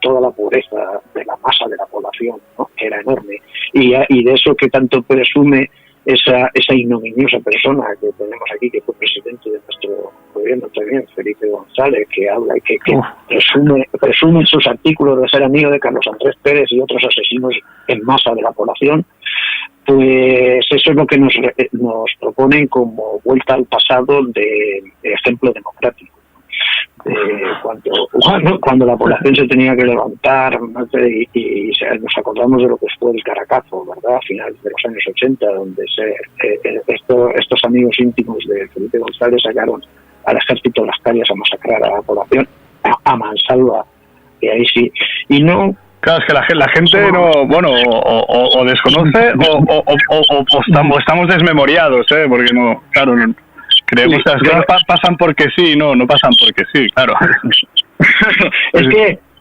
toda la pobreza de la masa de la población, ¿no? Que era enorme, y de eso que tanto presume esa ignominiosa persona que tenemos aquí, que fue presidente de nuestro gobierno también, Felipe González, que habla y que presume en sus artículos de ser amigo de Carlos Andrés Pérez y otros asesinos en masa de la población. Pues eso es lo que nos proponen como vuelta al pasado de ejemplo democrático. Cuando la población se tenía que levantar, y nos acordamos de lo que fue el Caracazo, ¿verdad? A finales de los años 80, donde estos amigos íntimos de Felipe González sacaron al ejército de las calles a masacrar a la población, a mansalva, y ahí sí. Y no... Claro, es que la gente no, bueno, o desconoce o estamos desmemoriados, porque no, claro, no, creemos que las cosas pasan porque sí, no pasan porque sí, claro.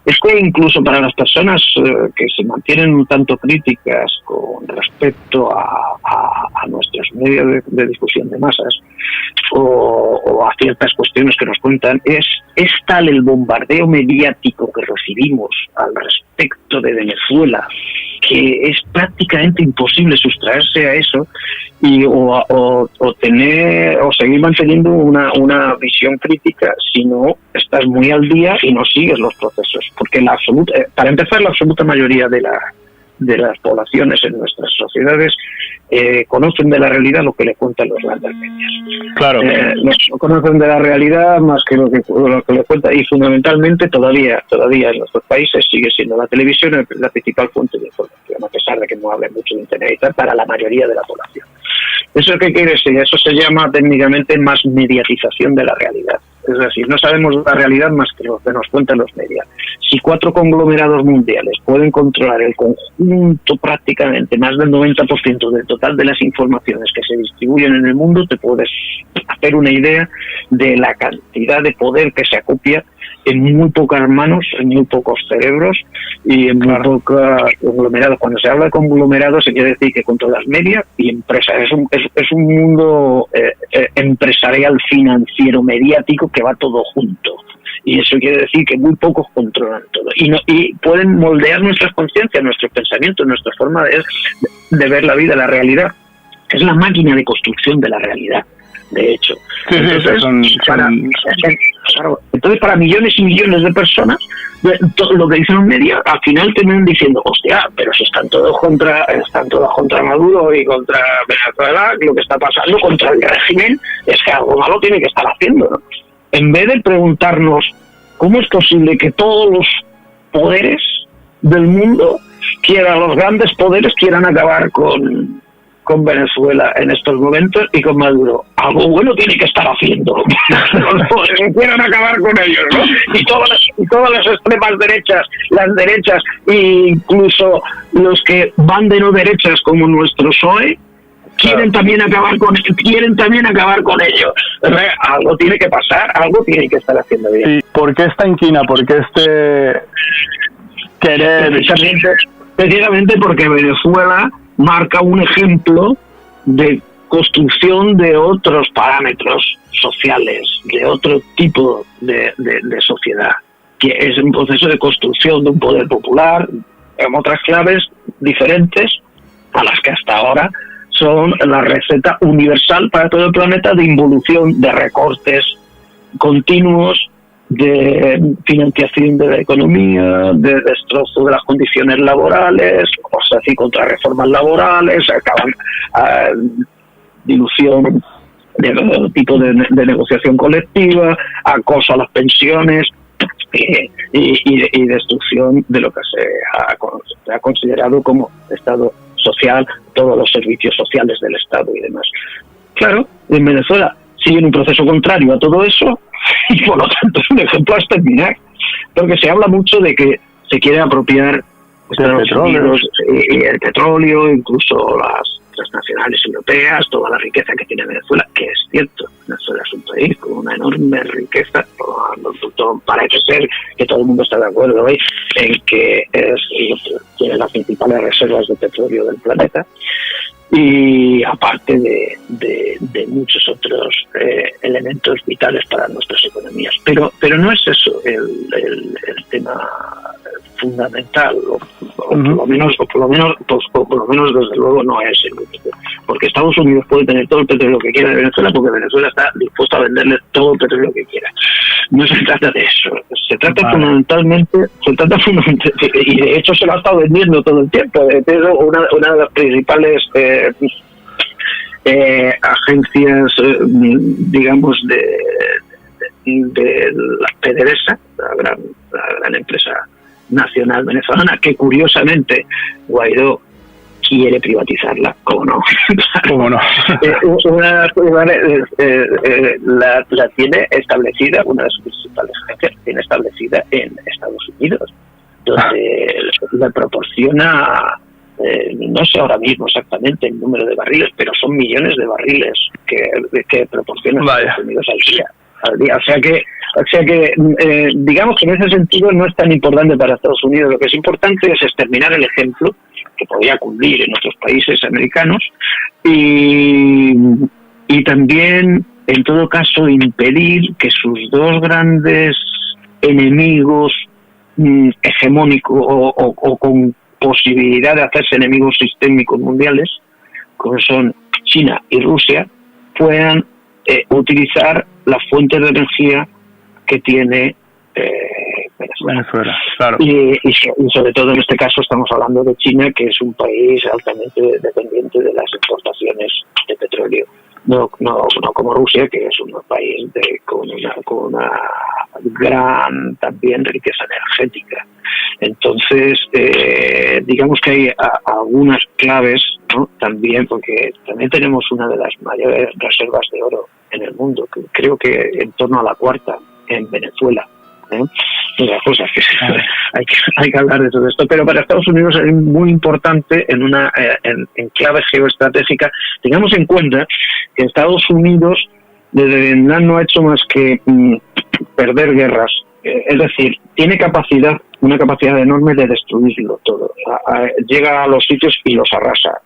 Es que incluso para las personas que se mantienen un tanto críticas con respecto a nuestros medios de difusión de masas o a ciertas cuestiones que nos cuentan, es tal el bombardeo mediático que recibimos al respecto de Venezuela que es prácticamente imposible sustraerse a eso y o seguir manteniendo una visión crítica si no estás muy al día y no sigues los procesos, porque para empezar, la absoluta mayoría de las poblaciones en nuestras sociedades conocen de la realidad lo que le cuentan los grandes medios. Claro. No conocen de la realidad más que lo que le cuentan, y fundamentalmente todavía en nuestros países sigue siendo la televisión la principal fuente de información, a pesar de que no hablen mucho de internet y tal, para la mayoría de la población. ¿Eso qué quiere decir? Eso se llama técnicamente más mediatización de la realidad. Es decir, no sabemos la realidad más que lo que nos cuentan los medios. Si 4 conglomerados mundiales pueden controlar el conjunto, prácticamente más del 90% del total de las informaciones que se distribuyen en el mundo, te puedes hacer una idea de la cantidad de poder que se acopia en muy pocas manos, en muy pocos cerebros y en muy pocos conglomerados. Cuando se habla de conglomerados se quiere decir que controlas media y empresa. Es un mundo empresarial, financiero, mediático, que va todo junto. Y eso quiere decir que muy pocos controlan todo. Y pueden moldear nuestras conciencias, nuestros pensamientos, nuestra forma de ver la vida, la realidad. Es la máquina de construcción de la realidad, de hecho. Entonces, para millones y millones de personas, lo que dicen los medios, al final terminan diciendo, hostia, pero si están todos contra Maduro y contra Venezuela, lo que está pasando contra el régimen es que algo malo tiene que estar haciendo, ¿no? En vez de preguntarnos cómo es posible que todos los poderes del mundo los grandes poderes quieran acabar con Venezuela en estos momentos y con Maduro. Algo bueno tiene que estar haciendo. Los poderes quieran acabar con ellos, ¿no? Y todas las extremas derechas, las derechas, e incluso los que van de no derechas como nuestro PSOE, quieren también acabar con ellos. Algo tiene que pasar, algo tiene que estar haciendo bien. ¿Y por qué esta inquina? ¿Por qué este querer? Precisamente porque Venezuela marca un ejemplo de construcción de otros parámetros sociales, de otro tipo de sociedad, que es un proceso de construcción de un poder popular en otras claves diferentes a las que hasta ahora son la receta universal para todo el planeta de involución, de recortes continuos, de financiación de la economía, de destrozo de las condiciones laborales, o sea, así, contra reformas laborales, dilución de todo tipo de negociación colectiva, acoso a las pensiones y destrucción de lo que se ha considerado como Estado social, todos los servicios sociales del Estado y demás. Claro, en Venezuela siguen un proceso contrario a todo eso y por lo tanto es un ejemplo a exterminar, porque se habla mucho de que se quiere apropiar Estados Unidos y el petróleo, incluso transnacionales europeas, toda la riqueza que tiene Venezuela, que es cierto, Venezuela es un país con una enorme riqueza, parece ser que todo el mundo está de acuerdo hoy en que tiene las principales reservas de petróleo del planeta, y aparte de muchos otros elementos vitales para nuestras economías. Pero no es eso el tema fundamental, o por lo menos desde luego no es el único, porque Estados Unidos puede tener todo el petróleo que quiera de Venezuela, porque Venezuela está dispuesta a venderle todo el petróleo que quiera. No se trata de eso, se trata fundamentalmente, y de hecho se lo ha estado vendiendo todo el tiempo. De hecho, una de las principales agencias, digamos, de la PDVSA, la gran empresa nacional venezolana, que curiosamente Guaidó quiere privatizarla, ¿cómo no? ¿Cómo no? La tiene establecida, una de sus principales agencias, tiene establecida en Estados Unidos, donde le proporciona, no sé ahora mismo exactamente el número de barriles, pero son millones de barriles que proporciona Estados Unidos al día. O sea que digamos que en ese sentido no es tan importante para Estados Unidos. Lo que es importante es exterminar el ejemplo que podría cumplir en otros países americanos y también, en todo caso, impedir que sus dos grandes enemigos hegemónicos o con posibilidad de hacerse enemigos sistémicos mundiales, como son China y Rusia, puedan utilizar las fuentes de energía que tiene Venezuela. Claro. Y sobre todo en este caso estamos hablando de China, que es un país altamente dependiente de las exportaciones de petróleo. No como Rusia, que es un país con una gran también riqueza energética. Entonces, digamos que hay algunas claves, ¿no? También, porque también tenemos una de las mayores reservas de oro en el mundo, que creo que en torno a la cuarta en Venezuela. Las cosas que hay que hablar de todo esto, pero para Estados Unidos es muy importante en clave geoestratégica. Tengamos en cuenta que Estados Unidos desde Vietnam no ha hecho más que perder guerras, es decir, tiene una capacidad enorme de destruirlo todo. Llega a los sitios y los arrasa.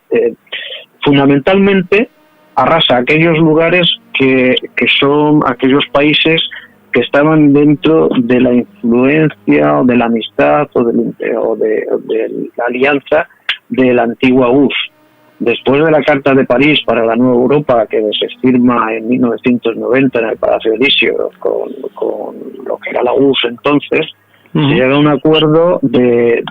Fundamentalmente arrasa aquellos lugares que son aquellos países que estaban dentro de la influencia o de la amistad o de la alianza de la antigua URSS. Después de la Carta de París para la Nueva Europa, que se firma en 1990 en el Palacio Elíseo con lo que era la URSS entonces, se llega a un acuerdo de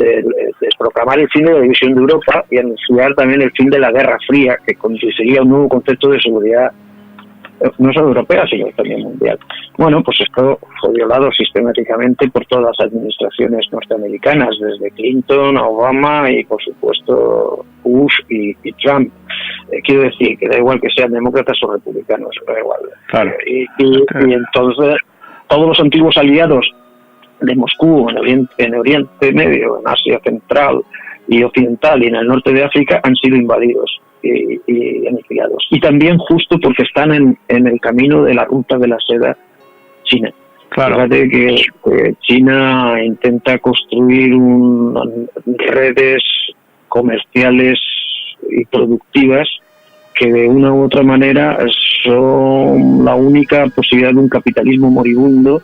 proclamar el fin de la división de Europa y anunciar también el fin de la Guerra Fría, que conduciría a un nuevo concepto de seguridad no solo europea, sino también mundial. Bueno, pues esto fue violado sistemáticamente por todas las administraciones norteamericanas, desde Clinton a Obama y, por supuesto, Bush y Trump. Quiero decir que da igual que sean demócratas o republicanos, da igual. Claro. Y entonces, todos los antiguos aliados de Moscú en Oriente Medio, en Asia Central y Occidental y en el norte de África han sido invadidos y aniquilados. Y también justo porque están en el camino de la ruta de la seda china. Claro. Fíjate que China intenta construir redes comerciales y productivas que de una u otra manera son la única posibilidad de un capitalismo moribundo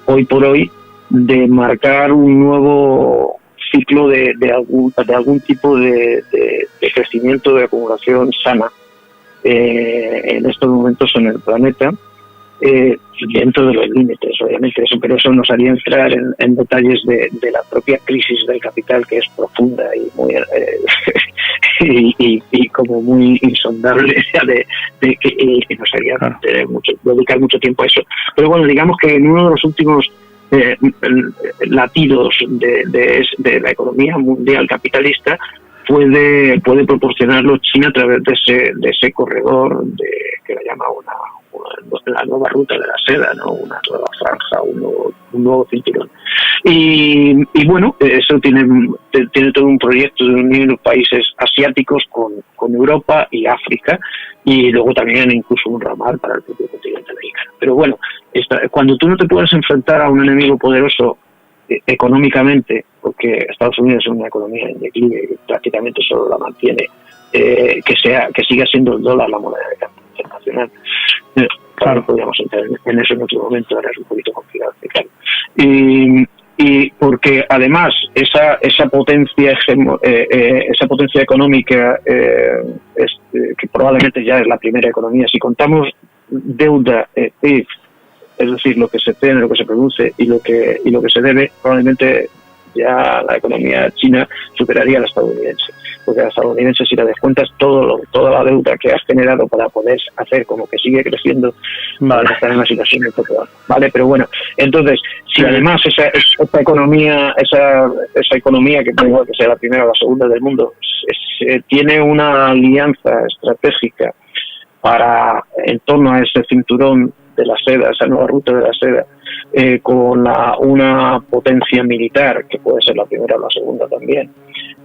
hoy por hoy de marcar un nuevo ciclo de algún tipo de crecimiento, de acumulación sana en estos momentos en el planeta, dentro de los límites, obviamente, pero eso nos haría entrar en detalles de la propia crisis del capital, que es profunda y muy y como muy insondable, que nos haría dedicar mucho tiempo a eso. Pero bueno, digamos que en uno de los últimos latidos de la economía mundial capitalista puede proporcionarlo China a través de ese corredor que la llama la nueva ruta de la seda, ¿no? Una nueva franja, un nuevo cinturón. Y bueno, eso tiene todo un proyecto de unir los países asiáticos con Europa y África, y luego también incluso un ramal para el propio continente americano. Pero bueno, cuando tú no te puedes enfrentar a un enemigo poderoso económicamente, porque Estados Unidos es una economía en declive y prácticamente solo la mantiene, que siga siendo el dólar la moneda de cambio internacional. Claro, podríamos entrar en eso en otro momento, ahora es un poquito complicado explicarlo. Y porque además esa potencia económica que probablemente ya es la primera economía, si contamos deuda, PIB, es decir, lo que se tiene, lo que se produce y lo que se debe, probablemente ya la economía china superaría a la estadounidense, porque la estadounidense, si la descuentas toda la deuda que has generado para poder hacer como que sigue creciendo, vale, estar en una situación un poco, vale, pero bueno, entonces si además esa economía que da igual que sea la primera o la segunda del mundo, tiene una alianza estratégica en torno a ese cinturón de la seda, esa nueva ruta de la seda, con una potencia militar, que puede ser la primera o la segunda también,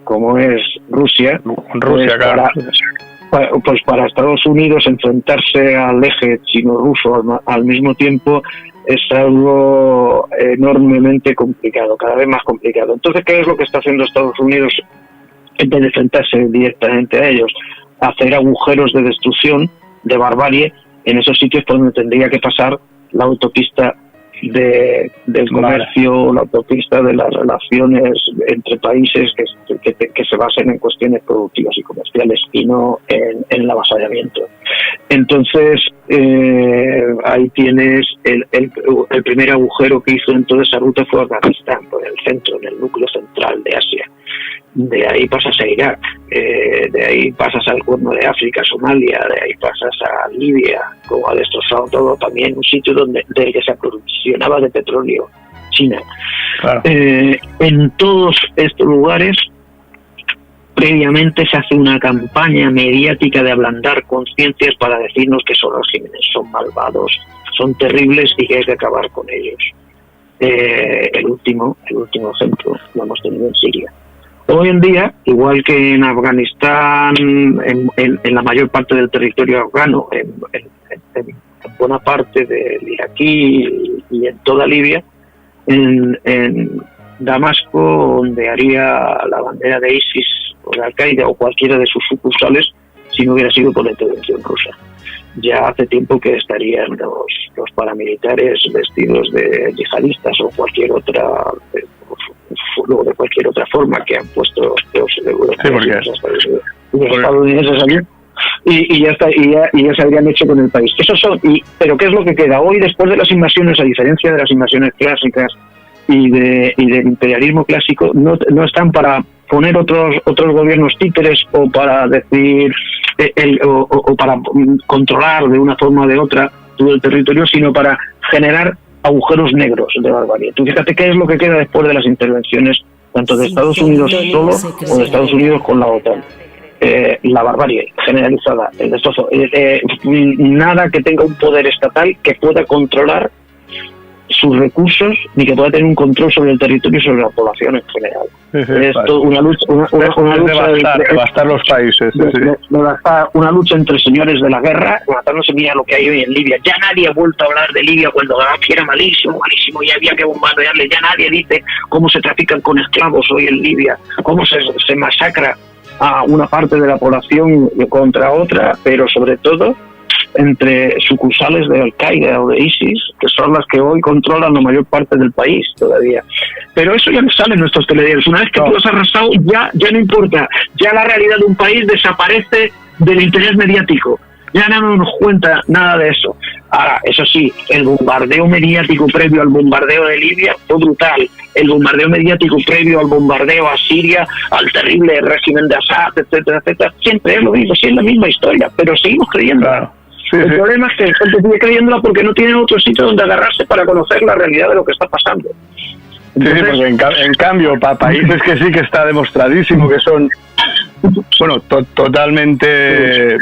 como es Rusia, claro. Pues para Estados Unidos enfrentarse al eje chino-ruso al mismo tiempo es algo enormemente complicado, cada vez más complicado. Entonces, ¿qué es lo que está haciendo Estados Unidos en vez de enfrentarse directamente a ellos? Hacer agujeros de destrucción, de barbarie, en esos sitios por donde tendría que pasar la autopista del comercio, la autopista de las relaciones entre países que se basen en cuestiones productivas y comerciales y no en el avasallamiento. Entonces, ahí tienes el primer agujero que hizo en toda esa ruta fue Afganistán, por el centro, en el núcleo central de Asia. De ahí pasas a Irak, de ahí pasas al Cuerno de África, Somalia, de ahí pasas a Libia, como ha destrozado todo, también un sitio del que se aprovisionaba de petróleo, China. Claro. En todos estos lugares, previamente se hace una campaña mediática de ablandar conciencias para decirnos que son regímenes, son malvados, son terribles y que hay que acabar con ellos. El último ejemplo lo hemos tenido en Siria. Hoy en día, igual que en Afganistán, en la mayor parte del territorio afgano, en buena parte del iraquí y en toda Libia, en Damasco ondearía la bandera de ISIS o de Al-Qaeda o cualquiera de sus sucursales si no hubiera sido por la intervención rusa. Ya hace tiempo que estarían los paramilitares vestidos de yihadistas o cualquier otra de cualquier otra forma que han puesto los estadounidenses allí y ya está, y ya se habrían hecho con el país. Pero ¿qué es lo que queda hoy después de las invasiones? A diferencia de las invasiones clásicas y del imperialismo clásico, no están para poner otros gobiernos títeres o para decir o para controlar de una forma o de otra todo el territorio, sino para generar agujeros negros de barbarie. Tú fíjate qué es lo que queda después de las intervenciones tanto de Estados Unidos solo o de Estados Unidos con la OTAN. La barbarie generalizada, el destrozo, nada que tenga un poder estatal que pueda controlar sus recursos ni que pueda tener un control sobre el territorio y sobre la población en general. Es una lucha devastar los países. Una lucha entre señores de la guerra, matándose. Mira lo que hay hoy en Libia. Ya nadie ha vuelto a hablar de Libia cuando Gaddafi era malísimo y había que bombardearle. Ya nadie dice cómo se trafican con esclavos hoy en Libia, cómo se masacra a una parte de la población contra otra, pero sobre todo entre sucursales de Al-Qaeda o de ISIS, que son las que hoy controlan la mayor parte del país todavía. Pero eso ya no sale en nuestros telediarios. Una vez que tú has arrasado, ya no importa. Ya la realidad de un país desaparece del interés mediático. Ya no nos cuenta nada de eso. Ahora, eso sí, el bombardeo mediático previo al bombardeo de Libia fue brutal. El bombardeo mediático previo al bombardeo a Siria, al terrible régimen de Assad, etcétera, etcétera, siempre es lo mismo, sí es la misma historia, pero seguimos creyendo. Claro. El problema es que la gente sigue creyéndola porque no tienen otro sitio donde agarrarse para conocer la realidad de lo que está pasando. Entonces, porque en cambio, para países que sí que está demostradísimo que son, bueno, totalmente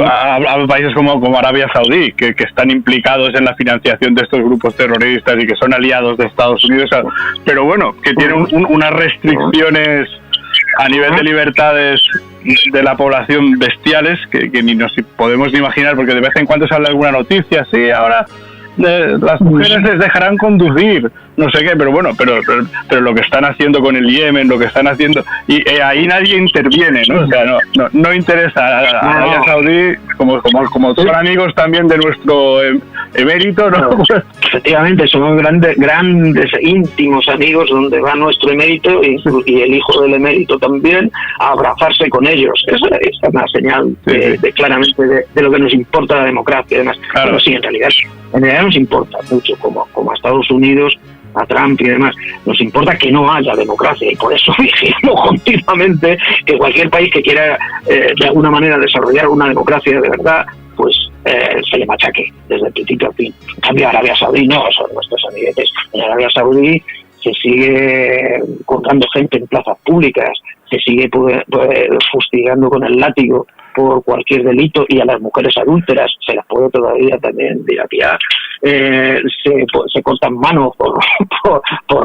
a países como Arabia Saudí, que están implicados en la financiación de estos grupos terroristas y que son aliados de Estados Unidos, pero bueno, que tienen unas restricciones a nivel de libertades de la población bestiales que ni nos podemos ni imaginar, porque de vez en cuando sale alguna noticia, sí, ahora las mujeres les dejarán conducir, no sé qué, pero bueno, pero lo que están haciendo con el Yemen, lo que están haciendo, y ahí nadie interviene, ¿no? O sea, no interesa a Arabia Saudí, como son amigos también de nuestro emérito, ¿no? Efectivamente, somos grandes, íntimos amigos, donde va nuestro emérito y el hijo del emérito también a abrazarse con ellos. Esa es una señal claramente de lo que nos importa la democracia, además. Claro. Pero sí, en realidad nos importa mucho, como a Estados Unidos, a Trump y demás, nos importa que no haya democracia, y por eso vigilamos continuamente que cualquier país que quiera de alguna manera desarrollar una democracia de verdad, pues se le machaque desde el principio al fin. En cambio, Arabia Saudí no, son nuestros amiguetes. En Arabia Saudí se sigue colgando gente en plazas públicas, se sigue fustigando con el látigo por cualquier delito, y a las mujeres adúlteras se las puede todavía también dilapiar. Se cortan manos por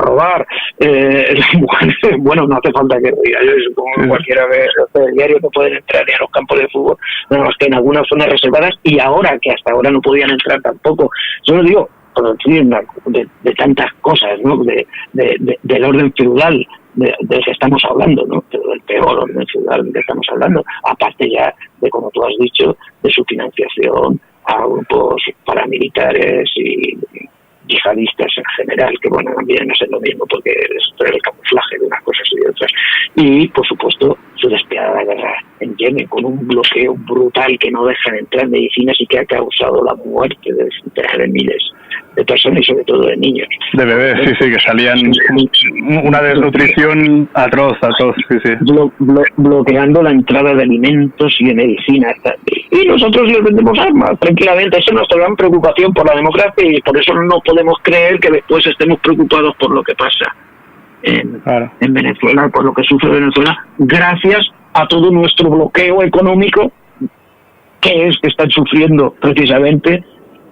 robar. Las mujeres, bueno, no hace falta que diga, yo supongo que cualquiera ve el diario que pueden entrar ni a los campos de fútbol, nada más que en algunas zonas reservadas, y ahora que hasta ahora no podían entrar tampoco. Yo lo digo por decir de tantas cosas, ¿no? Del orden feudal del que estamos hablando, ¿no? Pero del peor orden feudal del que estamos hablando, aparte ya de, como tú has dicho, de su financiación a grupos paramilitares y yihadistas en general, que bueno, también no es lo mismo, porque es el camuflaje de unas cosas y de otras. Y, por supuesto, su despiadada guerra en Yemen, con un bloqueo brutal que no dejan entrar medicinas y que ha causado la muerte de centenares de miles de personas y sobre todo de niños. De bebés, sí, que salían una desnutrición atroz, sí. Bloqueando la entrada de alimentos y de medicinas. Y nosotros les vendemos armas, tranquilamente. Esa es nuestra gran preocupación por la democracia, y por eso no podemos creer que después estemos preocupados por lo que pasa en Venezuela, por lo que sufre Venezuela, gracias a todo nuestro bloqueo económico, que están sufriendo precisamente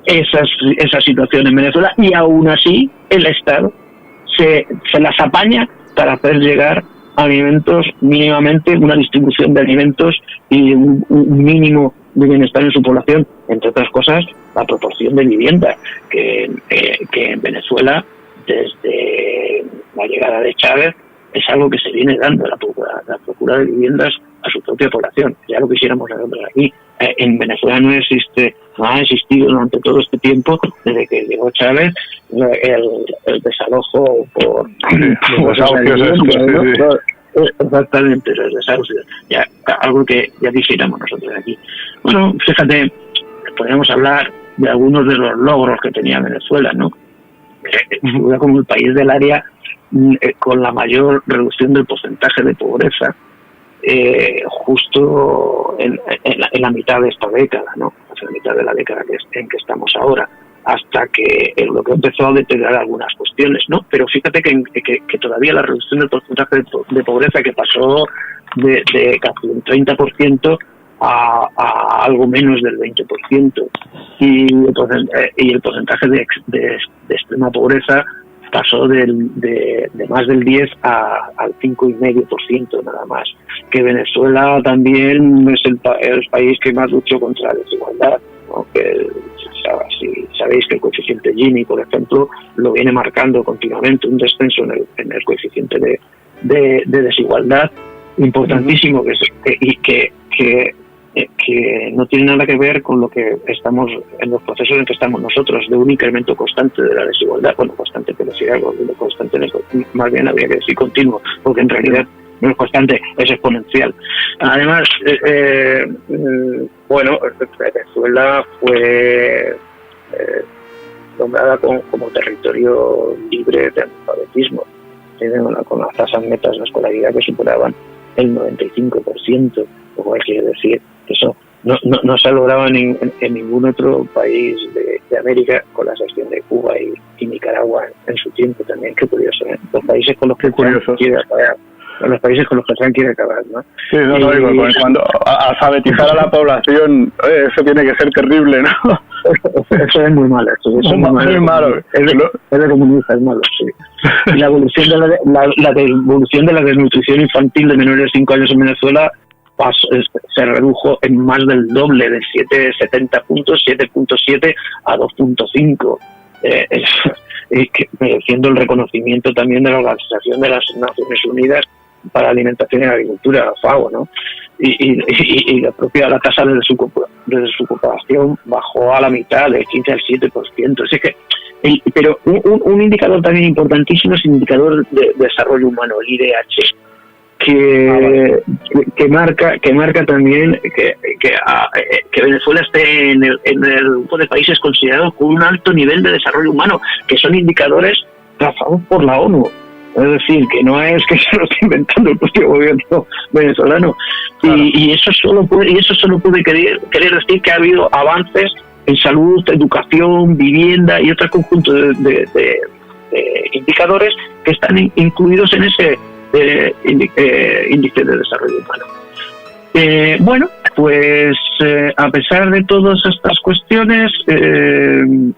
esa situación en Venezuela, y aún así el Estado se las apaña para hacer llegar alimentos, mínimamente una distribución de alimentos y un mínimo de bienestar en su población, entre otras cosas la proporción de vivienda que en Venezuela desde la llegada de Chávez es algo que se viene dando, la procura de viviendas a su propia población. Ya lo quisiéramos nosotros aquí. En Venezuela no ha existido durante todo este tiempo, desde que llegó Chávez, el desalojo por desahucios. Exactamente, los desahucios. Ya, algo que ya quisiéramos nosotros aquí. Bueno, fíjate, podríamos hablar de algunos de los logros que tenía Venezuela, ¿no? Figura como el país del área con la mayor reducción del porcentaje de pobreza, justo en la mitad de esta década, ¿no? Hacia la mitad de la década en que estamos ahora, hasta que el bloqueo empezó a deteriorar algunas cuestiones, ¿no? Pero fíjate que todavía la reducción del porcentaje de pobreza, que pasó de casi un 30% a algo menos del 20%, y el porcentaje de extrema pobreza pasó de más del 10 al 5,5% nada más. Que Venezuela también es el país que más luchó contra la desigualdad, ¿no? Que si sabéis que el coeficiente Gini, por ejemplo, lo viene marcando continuamente un descenso en el coeficiente de desigualdad importantísimo, que no tiene nada que ver con lo que estamos en los procesos en que estamos nosotros, de un incremento constante de la desigualdad. Bueno, constante, pero si algo de constante, más bien habría que decir continuo, porque en realidad no es constante, es exponencial. Además, Venezuela fue nombrada como territorio libre de analfabetismo, con las tasas netas de escolaridad que superaban el 95%, lo cual quiere decir que eso no se ha logrado en ningún otro país de América, con la excepción de Cuba y Nicaragua en su tiempo también. Qué curioso, ¿eh? Los países con los que quiere apagar los países con los que Trump quiere acabar, ¿no? Sí, no digo, cuando alfabetizar a la población, eso tiene que ser terrible, ¿no? Eso es muy malo. Eso es muy malo. Es de comunista, es malo, sí. Y la evolución de la desnutrición infantil de menores de 5 años en Venezuela se redujo en más del doble, de 7,70 puntos, 7,7 a 2,5. Mereciendo el reconocimiento también de la Organización de las Naciones Unidas para Alimentación y Agricultura, FAO, ¿no? Y la tasa de desocupación bajó a la mitad, del 15 al 7%. Así que, pero un indicador también importantísimo es el indicador de desarrollo humano, el IDH, que marca también que Venezuela esté en el grupo de países considerados con un alto nivel de desarrollo humano, que son indicadores trazados por la ONU. Es decir, que no es que se lo esté inventando el propio gobierno venezolano. Claro. Y eso solo puede querer decir que ha habido avances en salud, educación, vivienda y otro conjunto de indicadores que están incluidos en ese índice de desarrollo humano. Bueno, pues a pesar de todas estas cuestiones,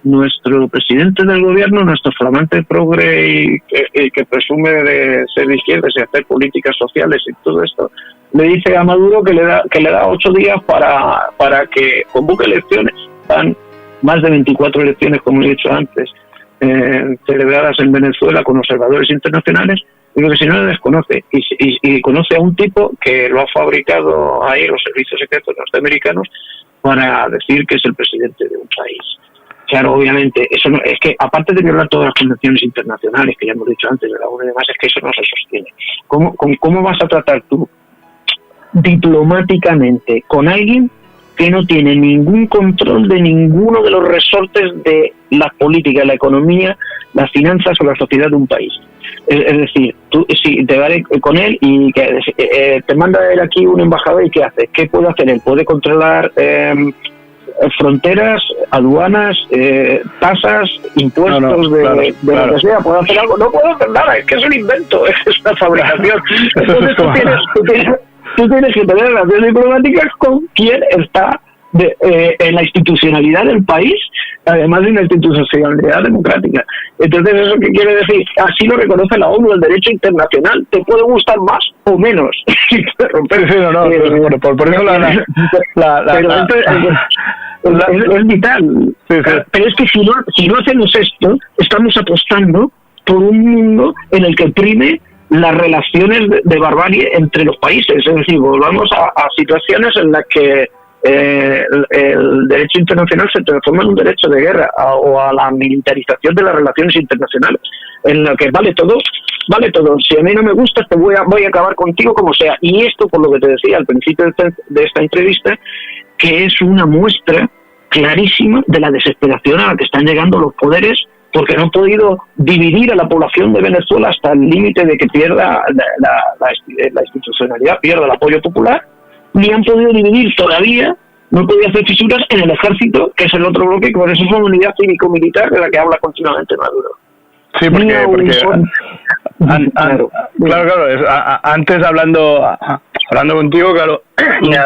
nuestro presidente del gobierno, nuestro flamante progre y que presume de ser de izquierdas y hacer políticas sociales y todo esto, le dice a Maduro que le da 8 días para que convoque elecciones. Dan más de 24 elecciones, como he dicho antes, celebradas en Venezuela con observadores internacionales. Digo que si no le desconoce y conoce a un tipo que lo ha fabricado ahí los servicios secretos norteamericanos para decir que es el presidente de un país. Claro, obviamente, eso no, es que aparte de violar todas las convenciones internacionales que ya hemos dicho antes de la ONU y demás, es que eso no se sostiene. ¿Cómo vas a tratar tú diplomáticamente con alguien que no tiene ningún control de ninguno de los resortes de la política, la economía, las finanzas o la sociedad de un país? Es decir, tú si te vas con él y que te manda él aquí un embajador, ¿y qué hace? ¿Qué puede hacer él? Puede controlar fronteras, aduanas, tasas, impuestos claro. Lo que sea. ¿Puede hacer algo? No puede hacer nada, es que es un invento, es una fabricación. Entonces tú tienes que tener relaciones diplomáticas con quien está en la institucionalidad del país, además de una institucionalidad democrática. Entonces, ¿eso qué quiere decir? Así lo reconoce la ONU, el derecho internacional. Te puede gustar más o menos. Por eso es vital. Sí. Pero es que si no hacemos esto, estamos apostando por un mundo en el que prime las relaciones de barbarie entre los países. Es decir, volvamos a situaciones en las que el derecho internacional se transforma en un derecho de guerra o a la militarización de las relaciones internacionales, en la que vale todo. Si a mí no me gustas, voy a acabar contigo como sea. Y esto, por lo que te decía al principio de esta entrevista, que es una muestra clarísima de la desesperación a la que están llegando los poderes, porque no han podido dividir a la población de Venezuela hasta el límite de que pierda la institucionalidad, pierda el apoyo popular, ni han podido dividir todavía, no podía hacer fisuras en el ejército, que es el otro bloque, con esa unidad cívico-militar de la que habla continuamente Maduro. Sí, porque claro, antes hablando contigo, claro, me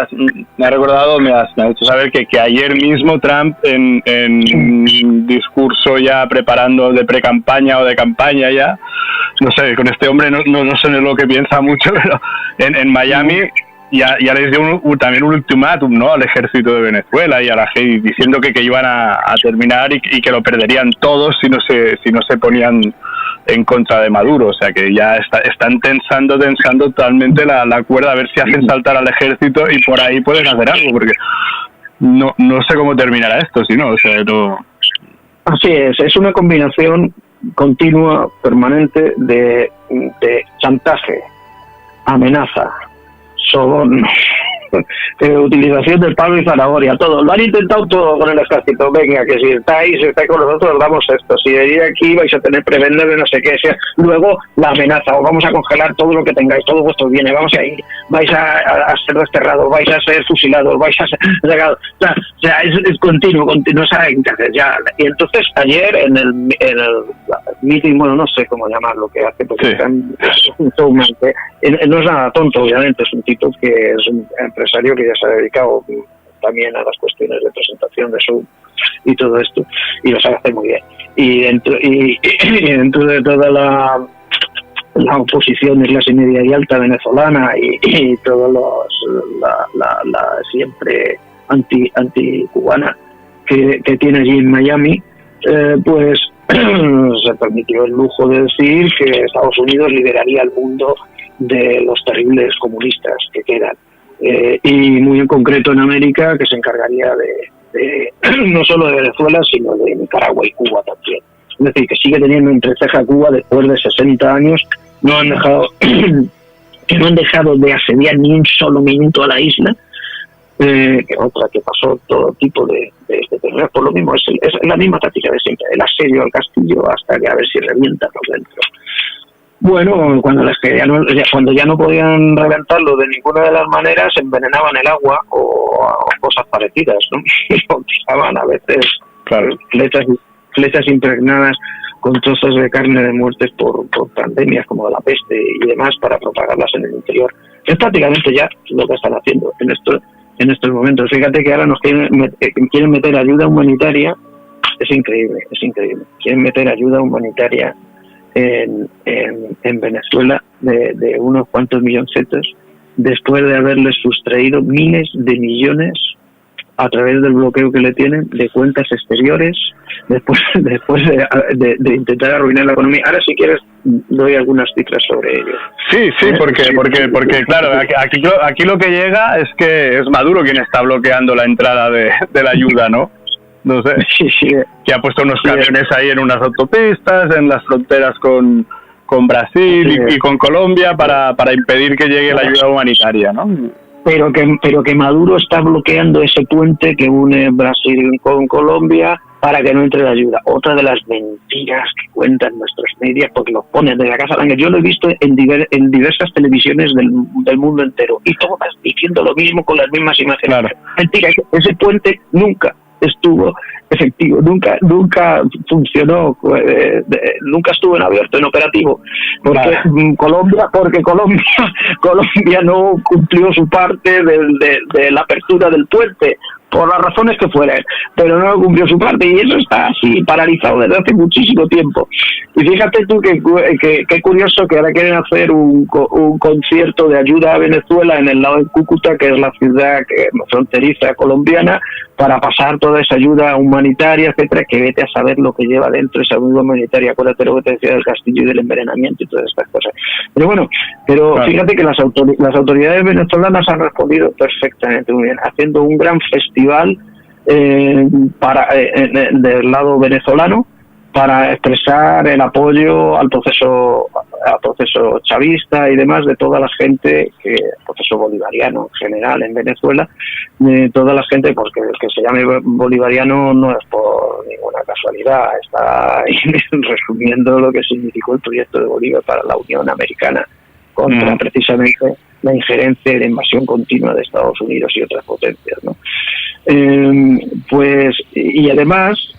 ha recordado, me has hecho saber que ayer mismo Trump en discurso ya preparando de pre-campaña o de campaña ya, no sé, con este hombre no sé lo que piensa mucho, pero en Miami ya les dio también un ultimátum, ¿no?, al ejército de Venezuela y a la gente, diciendo que iban a terminar y que lo perderían todos si no se ponían en contra de Maduro. O sea que ya están tensando totalmente la cuerda a ver si hacen saltar al ejército y por ahí pueden hacer algo, porque no sé cómo terminará esto, si no, o sea, no. Así es una combinación continua, permanente de chantaje, amenaza, soborno, utilización del palo y zanahoria, todo. Lo han intentado todo con el ejército. Venga, que si estáis con nosotros, damos esto. Si venís aquí vais a tener prebendas de no sé qué. Luego la amenaza, os vamos a congelar todo lo que tengáis, todos vuestros bienes, vamos a ir vais a ser desterrados, vais a ser fusilados, vais a ser regados. O sea, es continuo, no saben qué hacer ya. Y entonces ayer en el meeting, bueno, no sé cómo llamarlo que hace, porque es un showman, no es nada tonto, obviamente, es un tipo que es un empresario que ya se ha dedicado también a las cuestiones de presentación de show y todo esto, y lo sabe hacer muy bien. Y dentro de toda la oposición de clase media y alta venezolana y todos la siempre anti-cubana que tiene allí en Miami, pues se permitió el lujo de decir que Estados Unidos liberaría al mundo de los terribles comunistas que quedan. Y muy en concreto en América, que se encargaría de no solo de Venezuela, sino de Nicaragua y Cuba también. Es decir, que sigue teniendo entre ceja Cuba después de 60 años, no han dejado de asediar ni un solo minuto a la isla, que otra que pasó todo tipo de terror, por lo mismo, es la misma táctica de siempre, el asedio al castillo hasta que a ver si revientan por dentro. Bueno, cuando ya no podían reventarlo de ninguna de las maneras, envenenaban el agua o cosas parecidas, ¿no? Y usaban a veces flechas impregnadas con trozos de carne de muertes por pandemias como la peste y demás para propagarlas en el interior. Es prácticamente ya lo que están haciendo en estos momentos. Fíjate que ahora nos quieren meter ayuda humanitaria. Es increíble. Quieren meter ayuda humanitaria en Venezuela de unos cuantos milloncitos, después de haberles sustraído miles de millones a través del bloqueo que le tienen de cuentas exteriores, después de intentar arruinar la economía. Ahora, si quieres, doy algunas cifras sobre ello. Sí, porque claro, aquí lo que llega es que es Maduro quien está bloqueando la entrada de la ayuda, ¿no? No sé, que ha puesto unos camiones ahí en unas autopistas, en las fronteras con Brasil y con Colombia para impedir que llegue la ayuda humanitaria, ¿no? Pero que Maduro está bloqueando ese puente que une Brasil con Colombia para que no entre la ayuda. Otra de las mentiras que cuentan nuestros medios, porque los ponen de la casa blanca. Yo lo he visto en diversas televisiones del mundo entero, y todas diciendo lo mismo con las mismas imágenes. Claro. Mentira, ese puente nunca estuvo efectivo, nunca funcionó, nunca estuvo en operativo, porque Colombia no cumplió su parte de la apertura del puente, por las razones que fueran, pero no cumplió su parte, y eso está así paralizado desde hace muchísimo tiempo. Y fíjate tú que curioso que ahora quieren hacer un concierto de ayuda a Venezuela en el lado de Cúcuta, que es la ciudad fronteriza colombiana, para pasar toda esa ayuda humanitaria, etcétera, que vete a saber lo que lleva dentro esa ayuda humanitaria. Acuérdate lo que te decía del castillo y del envenenamiento y todas estas cosas. Pero bueno, claro. Fíjate que las autoridades venezolanas han respondido perfectamente muy bien, haciendo un gran festival del lado venezolano para expresar el apoyo al proceso chavista y demás de toda la gente, el proceso bolivariano en general en Venezuela, de toda la gente, pues que se llame bolivariano no es por ninguna casualidad, está resumiendo lo que significó el proyecto de Bolívar para la Unión Americana contra precisamente la injerencia y la invasión continua de Estados Unidos y otras potencias, ¿no? Pues, y además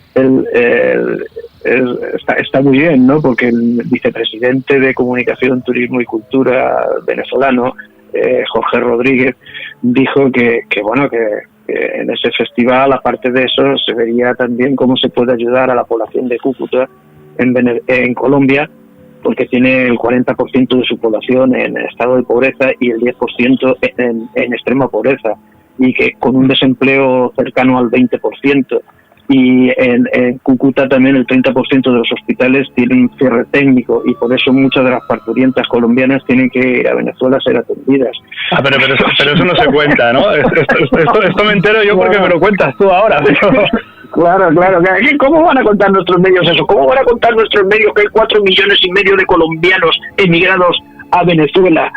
está muy bien, ¿no? Porque el vicepresidente de Comunicación, Turismo y Cultura venezolano, Jorge Rodríguez, dijo que en ese festival, aparte de eso, se vería también cómo se puede ayudar a la población de Cúcuta en Colombia, porque tiene el 40% de su población en estado de pobreza y el 10% en extrema pobreza, y que con un desempleo cercano al 20%. Y en Cúcuta también el 30% de los hospitales tienen cierre técnico, y por eso muchas de las parturientas colombianas tienen que ir a Venezuela a ser atendidas. Pero eso no se cuenta, ¿no? Esto me entero yo porque me lo cuentas tú ahora. Pero... Claro. ¿Cómo van a contar nuestros medios eso? ¿Cómo van a contar nuestros medios que hay 4,5 millones de colombianos emigrados a Venezuela?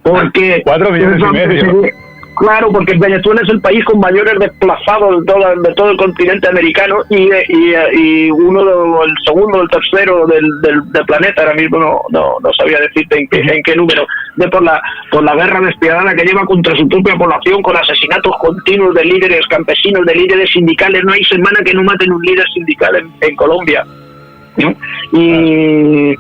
Porque 4,5 millones. Claro, porque Venezuela es el país con mayores desplazados de todo el continente americano y uno, el segundo, el tercero del planeta. Ahora mismo no sabía decirte en qué número. Por la guerra despiadada que lleva contra su propia población, con asesinatos continuos de líderes campesinos, de líderes sindicales. No hay semana que no maten un líder sindical en Colombia, ¿no? Y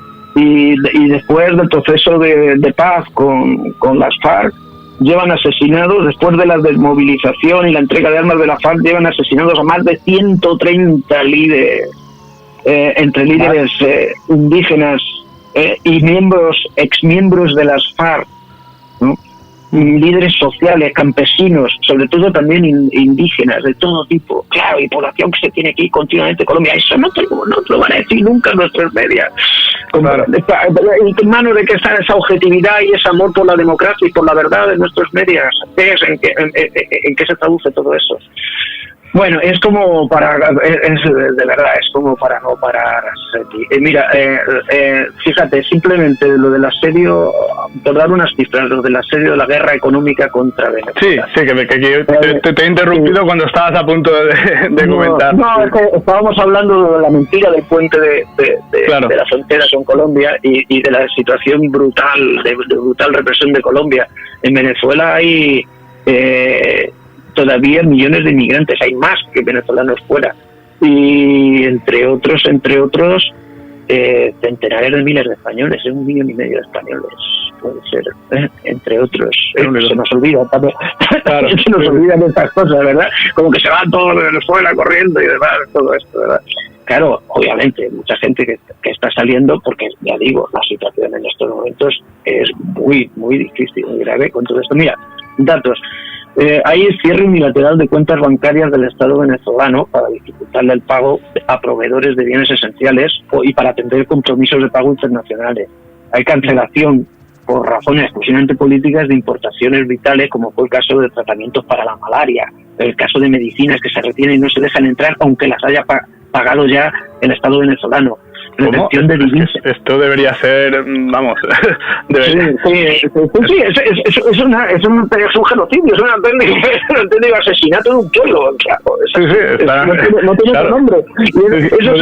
después del proceso de paz con las FARC, llevan asesinados, después de la desmovilización y la entrega de armas de la FARC, llevan asesinados a más de 130 líderes, entre líderes indígenas y exmiembros de las FARC, ¿no? Líderes sociales, campesinos, sobre todo también indígenas, de todo tipo. Claro, y población que se tiene que ir continuamente a Colombia. Eso no te lo van a decir nunca en nuestros medios. Claro. En manos de que está esa objetividad y ese amor por la democracia y por la verdad de nuestros medios, ¿en qué se traduce todo eso? Bueno, es como de verdad, es como para no parar. Mira, fíjate, simplemente lo del asedio, por dar unas cifras, lo del asedio de la guerra económica contra Venezuela. Sí, que te he interrumpido cuando estabas a punto de comentar. No, es que estábamos hablando de la mentira del puente de la frontera con Colombia y de la situación brutal, de brutal represión de Colombia. En Venezuela hay todavía millones de inmigrantes, hay más que venezolanos fuera, y entre otros centenares de miles de españoles, 1,5 millones de españoles, puede ser, entre otros. Se nos olvida también, claro, se nos olvidan estas cosas, ¿verdad? Como que se van todos de Venezuela corriendo y demás, todo esto, ¿verdad? Claro, obviamente, mucha gente que está saliendo, porque ya digo, la situación en estos momentos es muy, muy difícil, muy grave con todo esto. Mira, datos. Hay el cierre unilateral de cuentas bancarias del Estado venezolano para dificultarle el pago a proveedores de bienes esenciales y para atender compromisos de pago internacionales. Hay cancelación por razones exclusivamente políticas de importaciones vitales, como fue el caso de tratamientos para la malaria, el caso de medicinas que se retienen y no se dejan entrar aunque las haya pagado ya el Estado venezolano. Retención de divisas. Esto debería ser, vamos, debería. Sí, es un genocidio, es un auténtico asesinato de un pueblo. No tiene otro nombre. Eso es lo que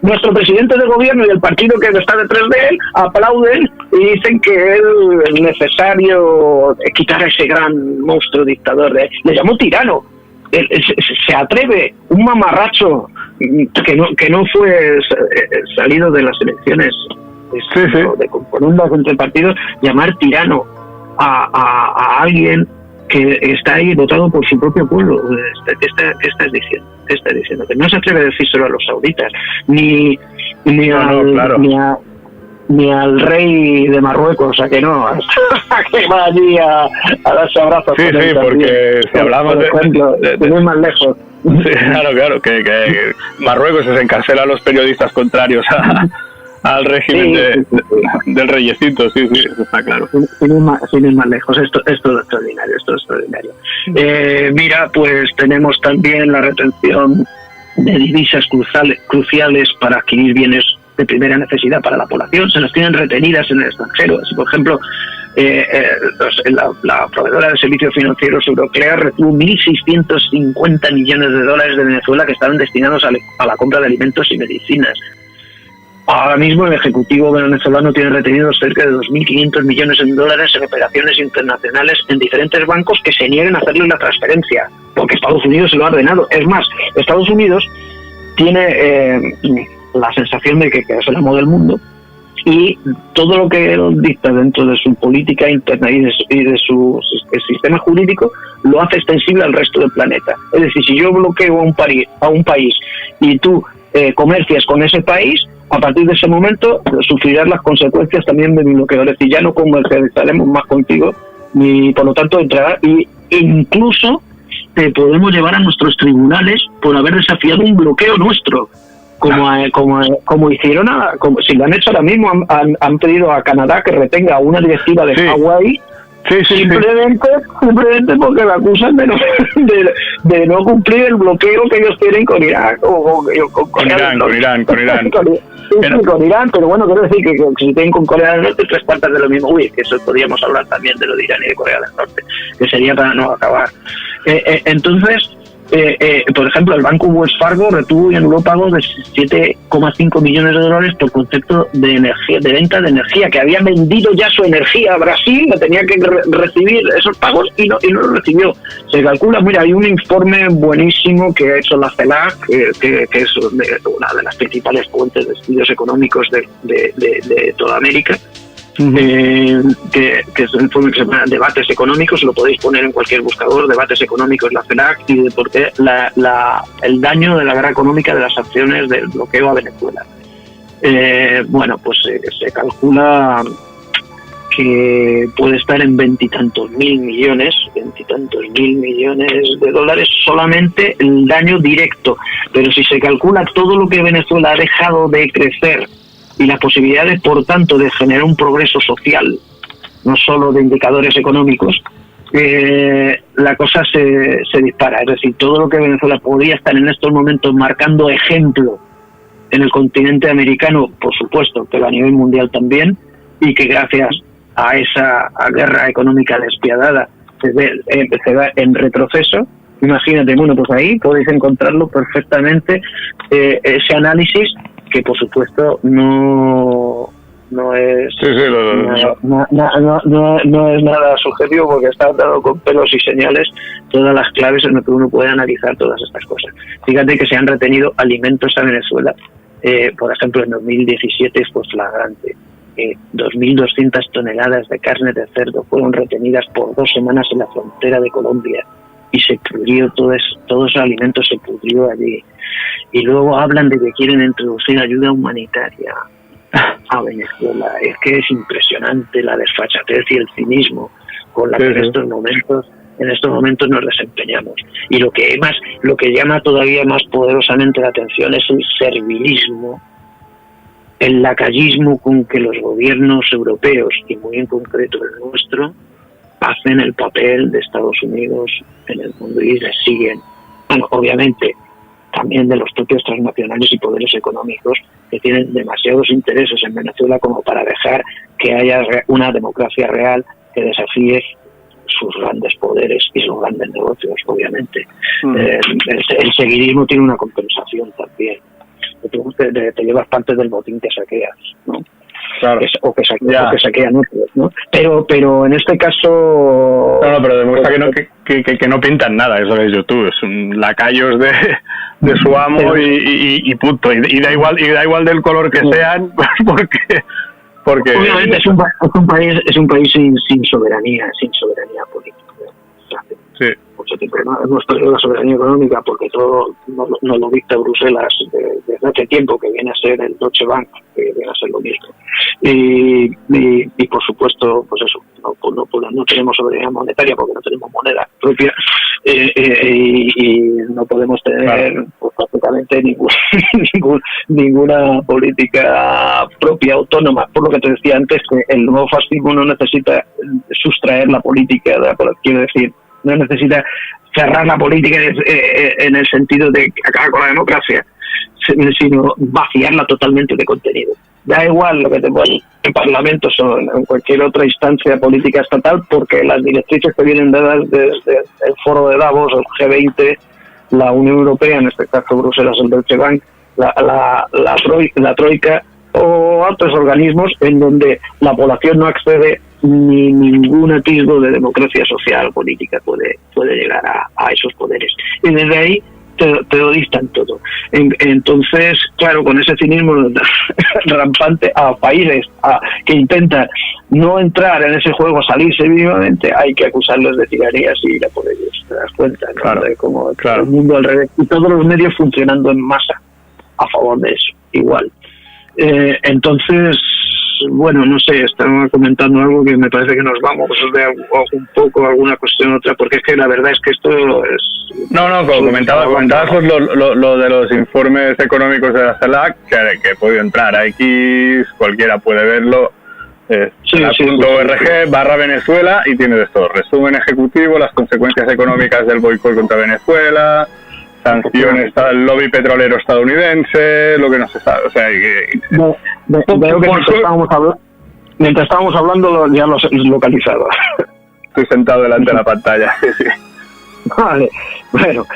nuestro presidente de gobierno y el partido que está detrás de él aplauden y dicen que es necesario quitar a ese gran monstruo dictador. Le llamó tirano. Se atreve un mamarracho que no fue salido de las elecciones con un entre partidos, llamar tirano a alguien que está ahí votado por su propio pueblo. Está diciendo que no se atreve a decírselo a los sauditas ni al rey de Marruecos, a que no, a que va allí a darse abrazos. Sí, porque si hablamos de muy más lejos. Sí, claro, que Marruecos se encarcela a los periodistas contrarios al régimen del reyecito, sí, eso está claro. Sin ir más lejos, esto es extraordinario. Mira, pues tenemos también la retención de divisas cruciales para adquirir bienes de primera necesidad para la población, se las tienen retenidas en el extranjero. Así, por ejemplo, la proveedora de servicios financieros Euroclear retuvo $1.650 millones de Venezuela que estaban destinados a la compra de alimentos y medicinas. Ahora mismo el Ejecutivo venezolano tiene retenidos cerca de $2.500 millones en operaciones internacionales en diferentes bancos que se niegan a hacerle la transferencia, porque Estados Unidos se lo ha ordenado. Es más, Estados Unidos tiene la sensación de que es el amo del mundo, y todo lo que él dicta dentro de su política interna y de su sistema jurídico lo hace extensible al resto del planeta. Es decir, si yo bloqueo a un país y tú comercias con ese país, a partir de ese momento sufrirás las consecuencias también de mi bloqueo. Es decir, ya no comercializaremos más contigo, ni por lo tanto entrará, y incluso te podemos llevar a nuestros tribunales por haber desafiado un bloqueo nuestro. Como hicieron, si lo han hecho ahora mismo, han pedido a Canadá que retenga una directiva de Hawái, simplemente porque la acusan de no cumplir el bloqueo que ellos tienen con Irak con Irán. Sí, con Irán, pero bueno, quiero decir que si tienen con Corea del Norte 3/4 de lo mismo. Uy, que eso podríamos hablar también de lo de Irán y de Corea del Norte, que sería para no acabar. Entonces, por ejemplo, el banco Wells Fargo retuvo y anuló pagos de $7,5 millones por concepto de energía, de venta de energía, que había vendido ya su energía a Brasil, no tenía que recibir esos pagos y no lo recibió. Se calcula, mira, hay un informe buenísimo que ha hecho la CELAC, que es una de las principales fuentes de estudios económicos de toda América, que es un informe que se llama Debates Económicos, lo podéis poner en cualquier buscador, Debates Económicos, la CELAC, y de por qué el daño de la guerra económica de las sanciones del bloqueo a Venezuela. Bueno, pues se calcula que puede estar en veintitantos mil millones de dólares solamente el daño directo, pero si se calcula todo lo que Venezuela ha dejado de crecer y las posibilidades, por tanto, de generar un progreso social, no solo de indicadores económicos, la cosa se dispara. Es decir, todo lo que Venezuela podría estar en estos momentos marcando ejemplo en el continente americano, por supuesto, pero a nivel mundial también, y que gracias a esa guerra económica despiadada se va en retroceso. Imagínate, bueno, pues ahí podéis encontrarlo perfectamente, ese análisis, que por supuesto no es no es nada subjetivo, porque está dado con pelos y señales todas las claves en las que uno puede analizar todas estas cosas. Fíjate que se han retenido alimentos a Venezuela, por ejemplo en 2017 fue flagrante. 2.200 toneladas de carne de cerdo fueron retenidas por 2 semanas en la frontera de Colombia y se pudrió todo ese alimento, se pudrió allí. Y luego hablan de que quieren introducir ayuda humanitaria a Venezuela. Es que es impresionante la desfachatez y el cinismo con la que en estos momentos nos desempeñamos. Y lo que llama todavía más poderosamente la atención es el servilismo, el lacayismo con que los gobiernos europeos, y muy en concreto el nuestro, hacen el papel de Estados Unidos en el mundo y les siguen. Bueno, obviamente también de los propios transnacionales y poderes económicos que tienen demasiados intereses en Venezuela como para dejar que haya una democracia real que desafíe sus grandes poderes y sus grandes negocios, obviamente. El seguidismo tiene una compensación también. Te llevas parte del botín que saqueas, ¿no? Claro. O que saquean otros, ¿no? Pero en este caso... No, pero demuestra que no pintan nada, eso que has dicho tú, son lacayos de su amo y punto, y da igual del color que sean, porque obviamente es un país sin soberanía política. Sí. Mucho tiempo hemos perdido la soberanía económica porque todo nos lo dicta Bruselas desde hace tiempo, que viene a ser el Deutsche Bank, que viene a ser lo mismo. Y por supuesto, pues eso, no tenemos soberanía monetaria porque no tenemos moneda propia, y no podemos tener pues, prácticamente ninguna política propia, autónoma. Por lo que te decía antes, que el nuevo fascismo no necesita sustraer la política, quiero decir, no necesita cerrar la política en el sentido de acabar con la democracia, sino vaciarla totalmente de contenido. Da igual lo que te ponen en parlamentos o en cualquier otra instancia política estatal, porque las directrices que vienen dadas desde el foro de Davos, el G20, la Unión Europea, en este caso Bruselas, el Deutsche Bank, la Troika o otros organismos en donde la población no accede ni ningún atisbo de democracia social o política puede llegar a esos poderes. Y desde ahí te lo dictan todo. Entonces, claro, con ese cinismo rampante a países que intentan no entrar en ese juego, salirse vivamente, hay que acusarlos de tiranías y ir a por ellos. Te das cuenta, ¿no? Claro, de cómo el mundo al revés. Y todos los medios funcionando en masa a favor de eso, igual. Entonces, bueno, no sé, estamos comentando algo que me parece que nos vamos de un poco alguna cuestión otra, porque es que la verdad es que esto es... No, como comentabas pues lo de los informes económicos de la CELAC, que he podido entrar a X, cualquiera puede verlo, CELAC.org/Venezuela, y tiene de todo: resumen ejecutivo, las consecuencias económicas del boicot contra Venezuela, sanciones, está el lobby petrolero estadounidense, lo que no se sabe, o sea, veo que mientras estábamos hablando ya lo he localizado. Estoy sentado delante de la pantalla, sí. Vale, bueno,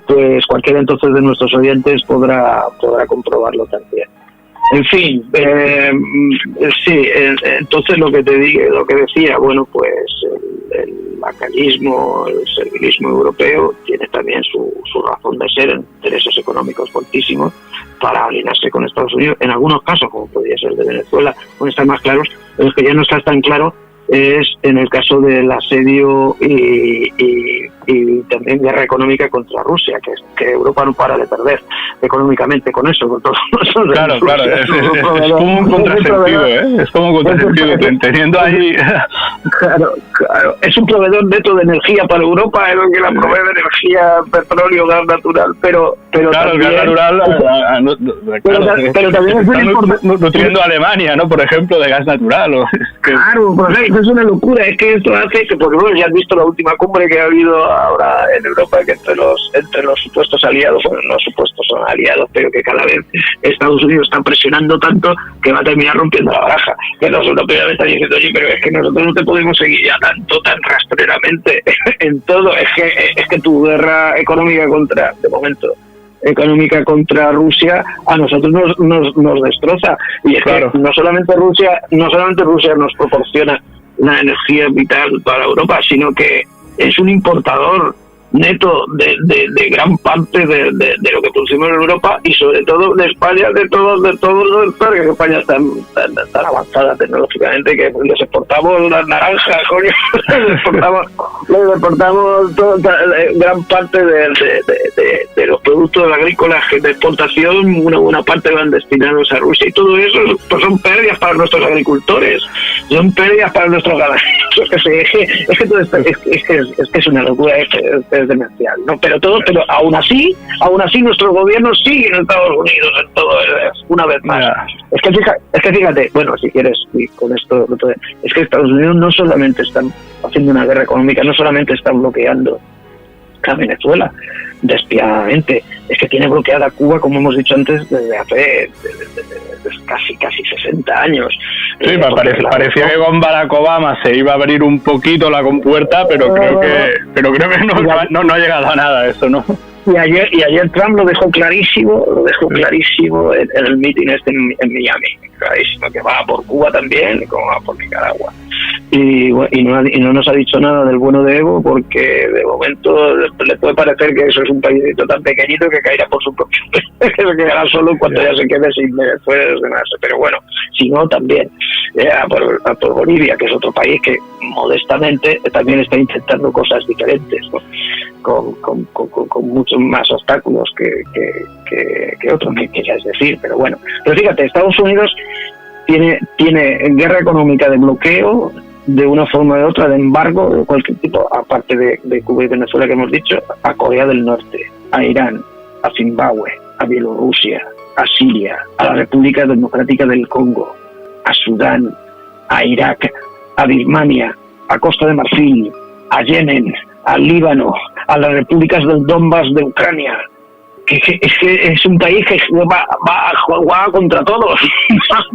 pues cualquiera entonces de nuestros oyentes podrá comprobarlo también. En fin, sí, entonces lo que decía, bueno, pues el lacayismo, el servilismo europeo tiene también su razón de ser, en intereses económicos fortísimos para alinearse con Estados Unidos. En algunos casos, como podría ser el de Venezuela, pueden estar más claros, pero es que ya no está tan claro es en el caso del asedio y también guerra económica contra Rusia, que Europa no para de perder económicamente con eso. Con todo. Claro, es como un contrasentido, es como un contrasentido, teniendo ahí... Claro, es un proveedor neto de energía para Europa, es el que la provee de energía, petróleo, gas natural, pero claro, también, el gas natural, pero también es muy importante. Nutriendo a Alemania, ¿no? Por ejemplo, de gas natural. Claro, pues es una locura, es que esto hace que, porque bueno, ya has visto la última cumbre que ha habido ahora en Europa, que entre los supuestos aliados, bueno, no supuestos son aliados, pero que cada vez Estados Unidos está presionando tanto que va a terminar rompiendo la baraja. Que los europeos están diciendo, oye, pero es que nosotros no te podemos seguir ya tan rastreramente en todo, es que tu guerra económica contra Rusia a nosotros nos destroza, y es claro, que no solamente Rusia nos proporciona la energía vital para Europa, sino que es un importador neto de gran parte de lo que producimos en Europa, y sobre todo de España, de todos los sectores, que España está tan avanzada tecnológicamente que les exportamos las naranjas, coño, les exportamos gran parte de los productos agrícolas de exportación, una buena parte van destinados a Rusia, y todo eso pues son pérdidas para nuestros agricultores, son pérdidas para nuestros ganaderos. Es que todo esto es que es una locura, es demencial, ¿no? Pero aún así nuestro gobierno sigue en Estados Unidos en todo, una vez más. Es que fíjate, bueno, si quieres, y con esto es que Estados Unidos no solamente están haciendo una guerra económica, no solamente están bloqueando a Venezuela despiadadamente, es que tiene bloqueada Cuba, como hemos dicho antes, desde hace casi 60 años. Sí, parecía que con Barack Obama se iba a abrir un poquito la compuerta, pero creo que no ha llegado a nada eso, ¿no? Y ayer Trump lo dejó clarísimo en el meeting en Miami, clarísimo, que va por Cuba también, como va por Nicaragua. Y no nos ha dicho nada del bueno de Evo, porque de momento le puede parecer que eso es un paísito tan pequeñito que caerá por su propio peso, que se quedará solo cuando ya se quede sin Venezuela. Pero bueno, si no, también por Bolivia, que es otro país que modestamente también está intentando cosas diferentes, ¿no? Con muchos más obstáculos que otros, que ya es decir, pero bueno. Pero fíjate, Estados Unidos tiene guerra económica de bloqueo, de una forma o de otra, de embargo de cualquier tipo, aparte de Cuba y Venezuela que hemos dicho, a Corea del Norte, a Irán, a Zimbabue, a Bielorrusia, a Siria, a la República Democrática del Congo, a Sudán, a Irak, a Birmania, a Costa de Marfil, a Yemen, al Líbano, a las repúblicas del Donbass de Ucrania, que es un país que va contra todos,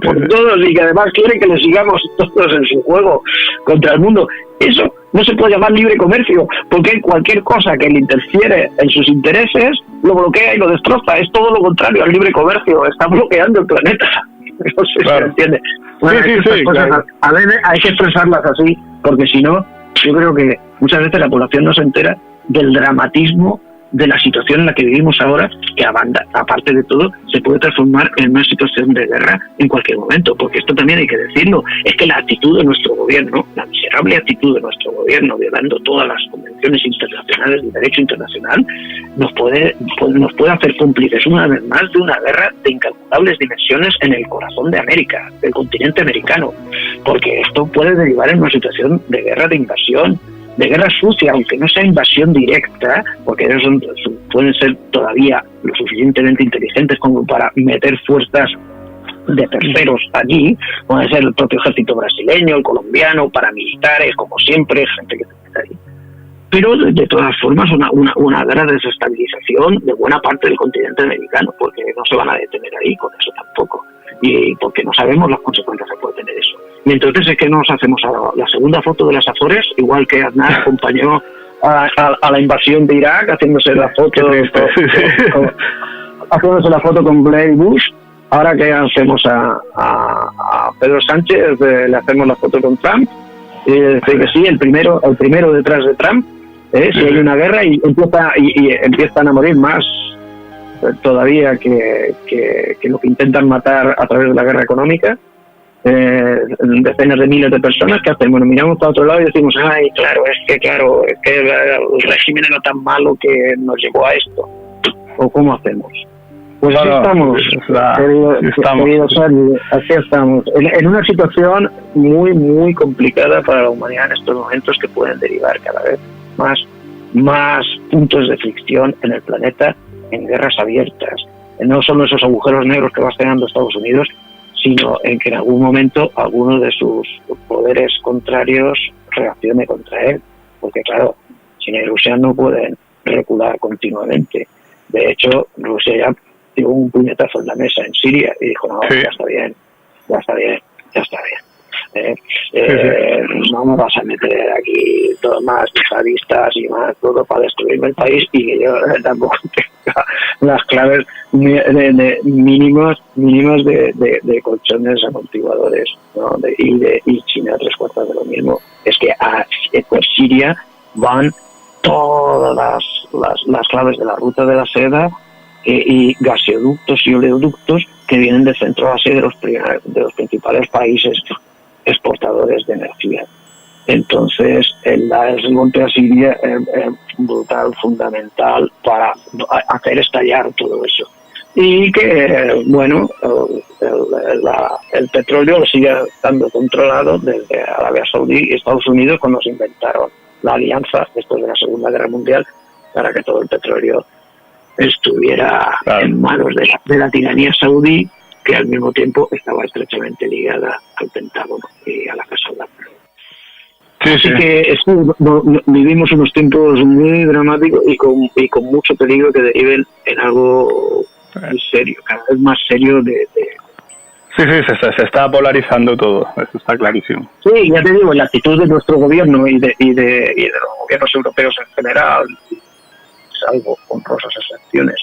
por todos, y que además quiere que le sigamos todos en su juego contra el mundo. Eso no se puede llamar libre comercio, porque cualquier cosa que le interfiere en sus intereses lo bloquea y lo destroza. Es todo lo contrario al libre comercio, está bloqueando el planeta. No sé si se entiende. Bueno, sí, cosas, claro. A veces hay que expresarlas así, porque si no, yo creo que muchas veces la población no se entera del dramatismo de la situación en la que vivimos ahora, que aparte de todo se puede transformar en una situación de guerra en cualquier momento, porque esto también hay que decirlo, es que la actitud de nuestro gobierno, la miserable actitud de nuestro gobierno, violando todas las convenciones internacionales del derecho internacional, nos puede hacer cómplices una vez más de una guerra de incalculables dimensiones en el corazón de América, del continente americano, porque esto puede derivar en una situación de guerra de invasión, de guerra sucia, aunque no sea invasión directa, porque ellos pueden ser todavía lo suficientemente inteligentes como para meter fuerzas de terceros allí, puede ser el propio ejército brasileño, el colombiano, paramilitares, como siempre, gente que está ahí. pero de todas formas una guerra de desestabilización de buena parte del continente americano, porque no se van a detener ahí con eso tampoco, y porque no sabemos las consecuencias que puede tener eso. Y entonces es que nos hacemos a la segunda foto de las Azores, igual que Aznar acompañó a la invasión de Irak, haciéndose la foto haciéndose la foto con Blair Bush. Ahora que hacemos a Pedro Sánchez, le hacemos la foto con Trump, y decir que sí, el primero detrás de Trump, si hay una guerra y empiezan a morir más todavía que lo que intentan matar a través de la guerra económica, decenas de miles de personas. ¿Qué hacemos? Nos miramos para otro lado y decimos, ay, claro, es que el régimen era tan malo que nos llevó a esto. ¿O cómo hacemos? Pues así estamos, querido Sergio, así estamos, en una situación muy, muy complicada para la humanidad en estos momentos, que pueden derivar cada vez más puntos de fricción en el planeta, en guerras abiertas. No solo esos agujeros negros que va generando Estados Unidos, sino en que en algún momento alguno de sus poderes contrarios reaccione contra él. Porque claro, China y Rusia no pueden recular continuamente. De hecho, Rusia ya dio un puñetazo en la mesa en Siria y dijo, no, ya está bien. No me vas a meter aquí todo más yihadistas y más todo para destruirme el país, y que yo tampoco tenga las claves mínimas de colchones amortiguadores, ¿no? Y China 3/4 de lo mismo. Es que por Siria van todas las claves de la ruta de la seda, y gaseoductos y oleoductos que vienen de Centro Asia y de los principales países exportadores de energía. Entonces, el golpe a Siria es brutal, fundamental para hacer estallar todo eso. Y que, bueno, el petróleo lo sigue estando controlado desde Arabia Saudí y Estados Unidos, cuando se inventaron la alianza después de la Segunda Guerra Mundial, para que todo el petróleo estuviera en manos de la tiranía saudí, que al mismo tiempo estaba estrechamente ligada al Pentágono y a la Casa Blanca. Así que vivimos unos tiempos muy dramáticos y con mucho peligro que deriven en algo muy serio, cada vez más serio Sí, se está polarizando todo, eso está clarísimo. Sí, ya te digo, la actitud de nuestro gobierno y de los gobiernos europeos en general, salvo honrosas excepciones,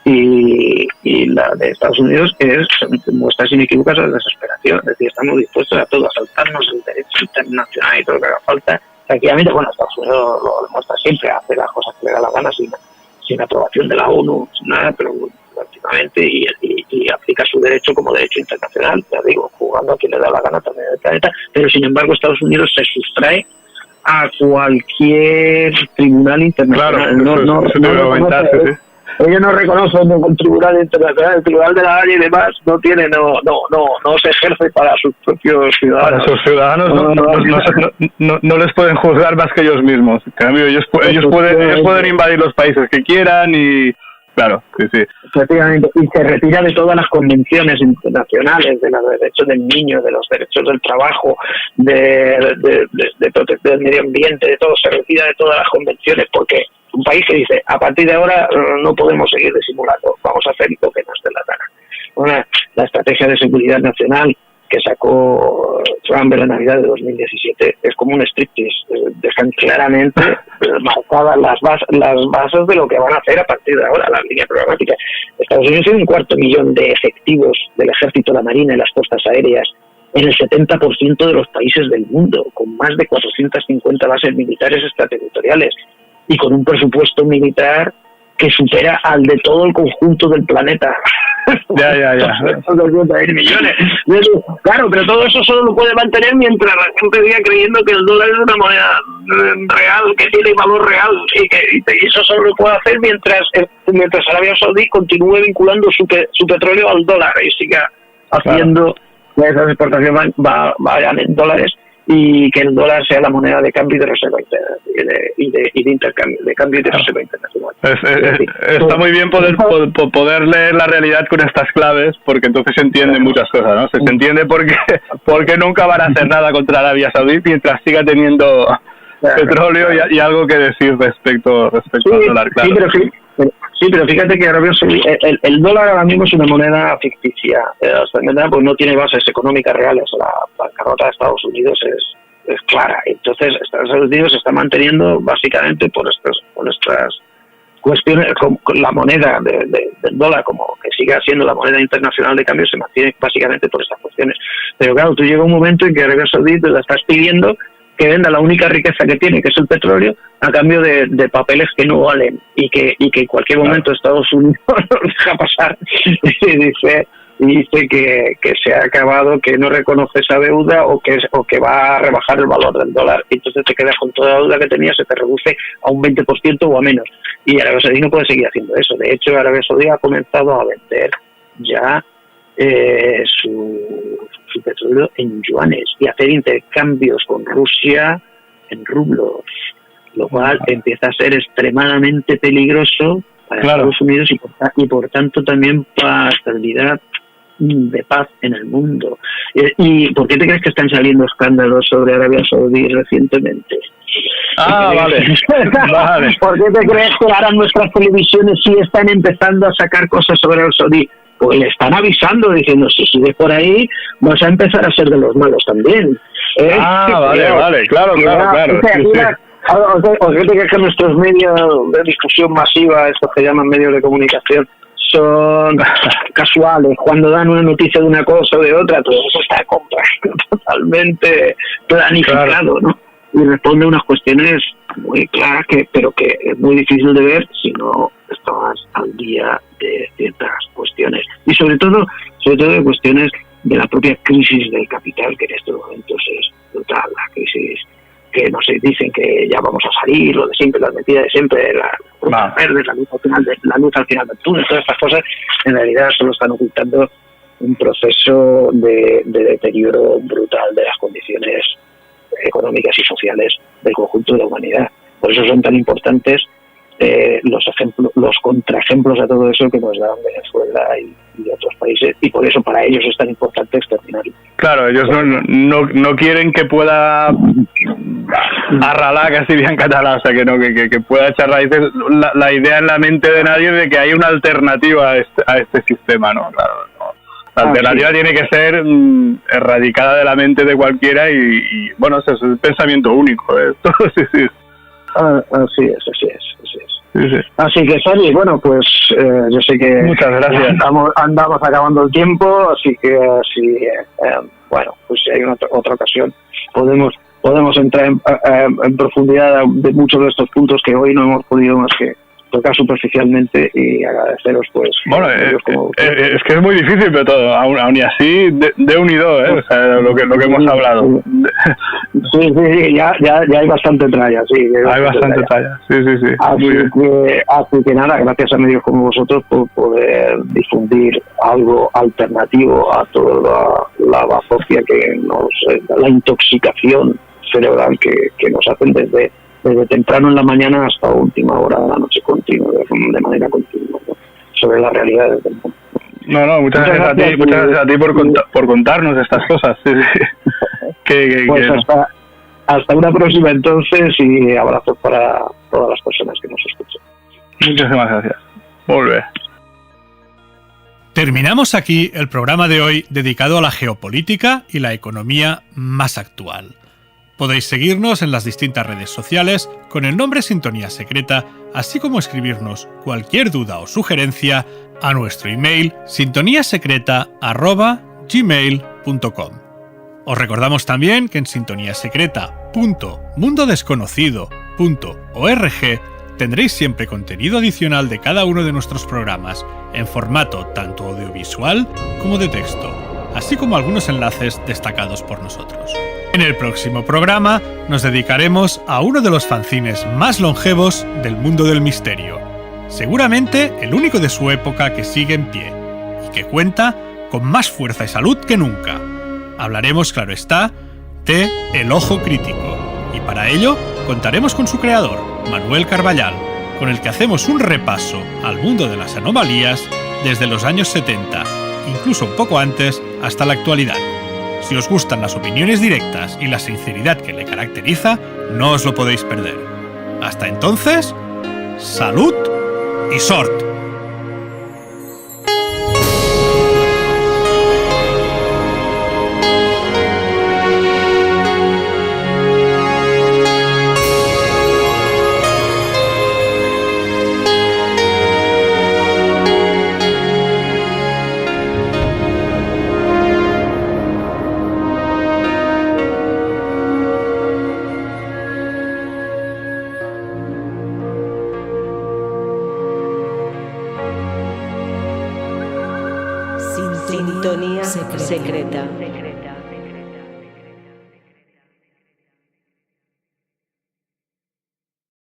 y la de Estados Unidos muestra sin equívocas la desesperación. Es decir, estamos dispuestos a todo, a saltarnos el derecho internacional y todo lo que haga falta. Tranquilamente, bueno, Estados Unidos lo demuestra siempre, hace las cosas que le da la gana sin aprobación de la ONU, sin nada, pero prácticamente, y aplica su derecho como derecho internacional, ya digo, jugando a quien le da la gana también del planeta. Pero sin embargo, Estados Unidos se sustrae a cualquier tribunal internacional. Claro, ellos no reconocen ningún tribunal internacional, el tribunal de la Haya y demás no se ejerce para sus propios ciudadanos. Para sus ciudadanos no les pueden juzgar más que ellos mismos. En cambio, ellos pueden invadir los países que quieran y... Claro, sí. Efectivamente, y se retira de todas las convenciones internacionales, de los derechos del niño, de los derechos del trabajo, de protección del medio ambiente, de todo, se retira de todas las convenciones, porque un país que dice, a partir de ahora no podemos seguir disimulando, vamos a hacer lo que nos dé la gana. La estrategia de seguridad nacional que sacó Trump en la Navidad de 2017 es como un striptease, dejan claramente marcadas las bases de lo que van a hacer a partir de ahora, la línea programática. Estados Unidos tiene 250.000 de efectivos del ejército, la marina y las costas aéreas en el 70% de los países del mundo, con más de 450 bases militares extraterritoriales y con un presupuesto militar que supera al de todo el conjunto del planeta. Ya. 200 millones. Claro, pero todo eso solo lo puede mantener mientras la gente siga creyendo que el dólar es una moneda real, que tiene valor real, y eso solo lo puede hacer mientras Arabia Saudí continúe vinculando su petróleo al dólar y siga haciendo que esas exportaciones vayan en dólares, y que el dólar sea la moneda de cambio y de reserva y de intercambio, de cambio y de reserva internacional. Está muy bien poder leer la realidad con estas claves, porque entonces se entienden muchas cosas, ¿no? Se entiende por qué nunca van a hacer nada contra Arabia Saudí mientras siga teniendo petróleo y algo que decir respecto al dólar, claro. Sí, pero fíjate que el dólar ahora mismo es una moneda ficticia. Esta moneda pues no tiene bases económicas reales. La bancarrota de Estados Unidos es clara. Entonces, Estados Unidos se está manteniendo básicamente por estas cuestiones. La moneda del dólar, como que sigue siendo la moneda internacional de cambio, se mantiene básicamente por estas cuestiones. Pero claro, tú llega un momento en que Arabia Saudí te la estás pidiendo que venda la única riqueza que tiene, que es el petróleo, a cambio de papeles que no valen y que en cualquier momento Estados Unidos nos deja pasar y dice que se ha acabado, que no reconoce esa deuda o que va a rebajar el valor del dólar, y entonces te quedas con toda la deuda que tenías, se te reduce a un 20% o a menos, y Arabia Saudí no puede seguir haciendo eso. De hecho, Arabia Saudí ha comenzado a vender ya su petróleo en yuanes y hacer intercambios con Rusia en rublos, lo cual empieza a ser extremadamente peligroso para Estados Unidos y por tanto también para la estabilidad de paz en el mundo. ¿Y por qué te crees que están saliendo escándalos sobre Arabia Saudí recientemente? Vale. ¿Por qué te crees que ahora nuestras televisiones sí están empezando a sacar cosas sobre el Saudí? Pues le están avisando, diciendo, si sigues por ahí, vas a empezar a ser de los malos también. Vale, claro. ¿Os crees que nuestros medios de difusión masiva, estos que llaman medios de comunicación, son casuales? Cuando dan una noticia de una cosa o de otra, todo eso está totalmente planificado, ¿no? Y responde a unas cuestiones muy claras, pero que es muy difícil de ver si no estás al día de ciertas cuestiones. Y sobre todo de cuestiones de la propia crisis del capital, que en estos momentos es brutal. La crisis que, no sé, dicen que ya vamos a salir, lo de siempre, las mentiras de siempre, la ruta verde, la luz al final del túnel, todas estas cosas, en realidad solo están ocultando un proceso de deterioro brutal de las condiciones económicas y sociales del conjunto de la humanidad. Por eso son tan importantes los contraejemplos a todo eso que nos dan Venezuela y otros países, y por eso para ellos es tan importante exterminarlo. Claro, ellos no quieren que pueda arralar, casi bien catalán, o sea, que pueda echar raíces la idea en la mente de nadie de que hay una alternativa a este sistema, ¿no? Claro, no. La alternativa tiene que ser erradicada de la mente de cualquiera y bueno, eso es un pensamiento único, ¿eh? Sí. Así es. Sí. Así que, Sally, bueno, pues yo sé que muchas gracias. Andamos acabando el tiempo, así que bueno, pues si hay otra ocasión podemos entrar en profundidad de muchos de estos puntos que hoy no hemos podido más que tocar superficialmente, y agradeceros pues. Bueno, es que es muy difícil, pero todo, aún y así de unido, ¿eh? O sea, lo que hemos hablado. Sí, ya hay bastante tralla, sí. Hay bastante tralla, sí. Así que nada, gracias a medios como vosotros por poder difundir algo alternativo a toda la bazofia que la intoxicación cerebral que nos hacen desde temprano en la mañana hasta última hora de la noche continua, de manera continua, ¿no? Sobre las realidades del mundo. No, muchas gracias a ti por contarnos estas cosas. Sí. Pues hasta una próxima entonces, y abrazos para todas las personas que nos escuchan. Muchísimas gracias. Volve. Terminamos aquí el programa de hoy dedicado a la geopolítica y la economía más actual. Podéis seguirnos en las distintas redes sociales con el nombre Sintonía Secreta, así como escribirnos cualquier duda o sugerencia a nuestro email sintoniasecreta@gmail.com. Os recordamos también que en sintoniasecreta.mundodesconocido.org tendréis siempre contenido adicional de cada uno de nuestros programas, en formato tanto audiovisual como de texto, así como algunos enlaces destacados por nosotros. En el próximo programa nos dedicaremos a uno de los fanzines más longevos del mundo del misterio, seguramente el único de su época que sigue en pie y que cuenta con más fuerza y salud que nunca. Hablaremos, claro está, de El Ojo Crítico, y para ello contaremos con su creador, Manuel Carballal, con el que hacemos un repaso al mundo de las anomalías desde los años 70, incluso un poco antes, hasta la actualidad. Si os gustan las opiniones directas y la sinceridad que le caracteriza, no os lo podéis perder. Hasta entonces, salud y sort. Sintonía secreta.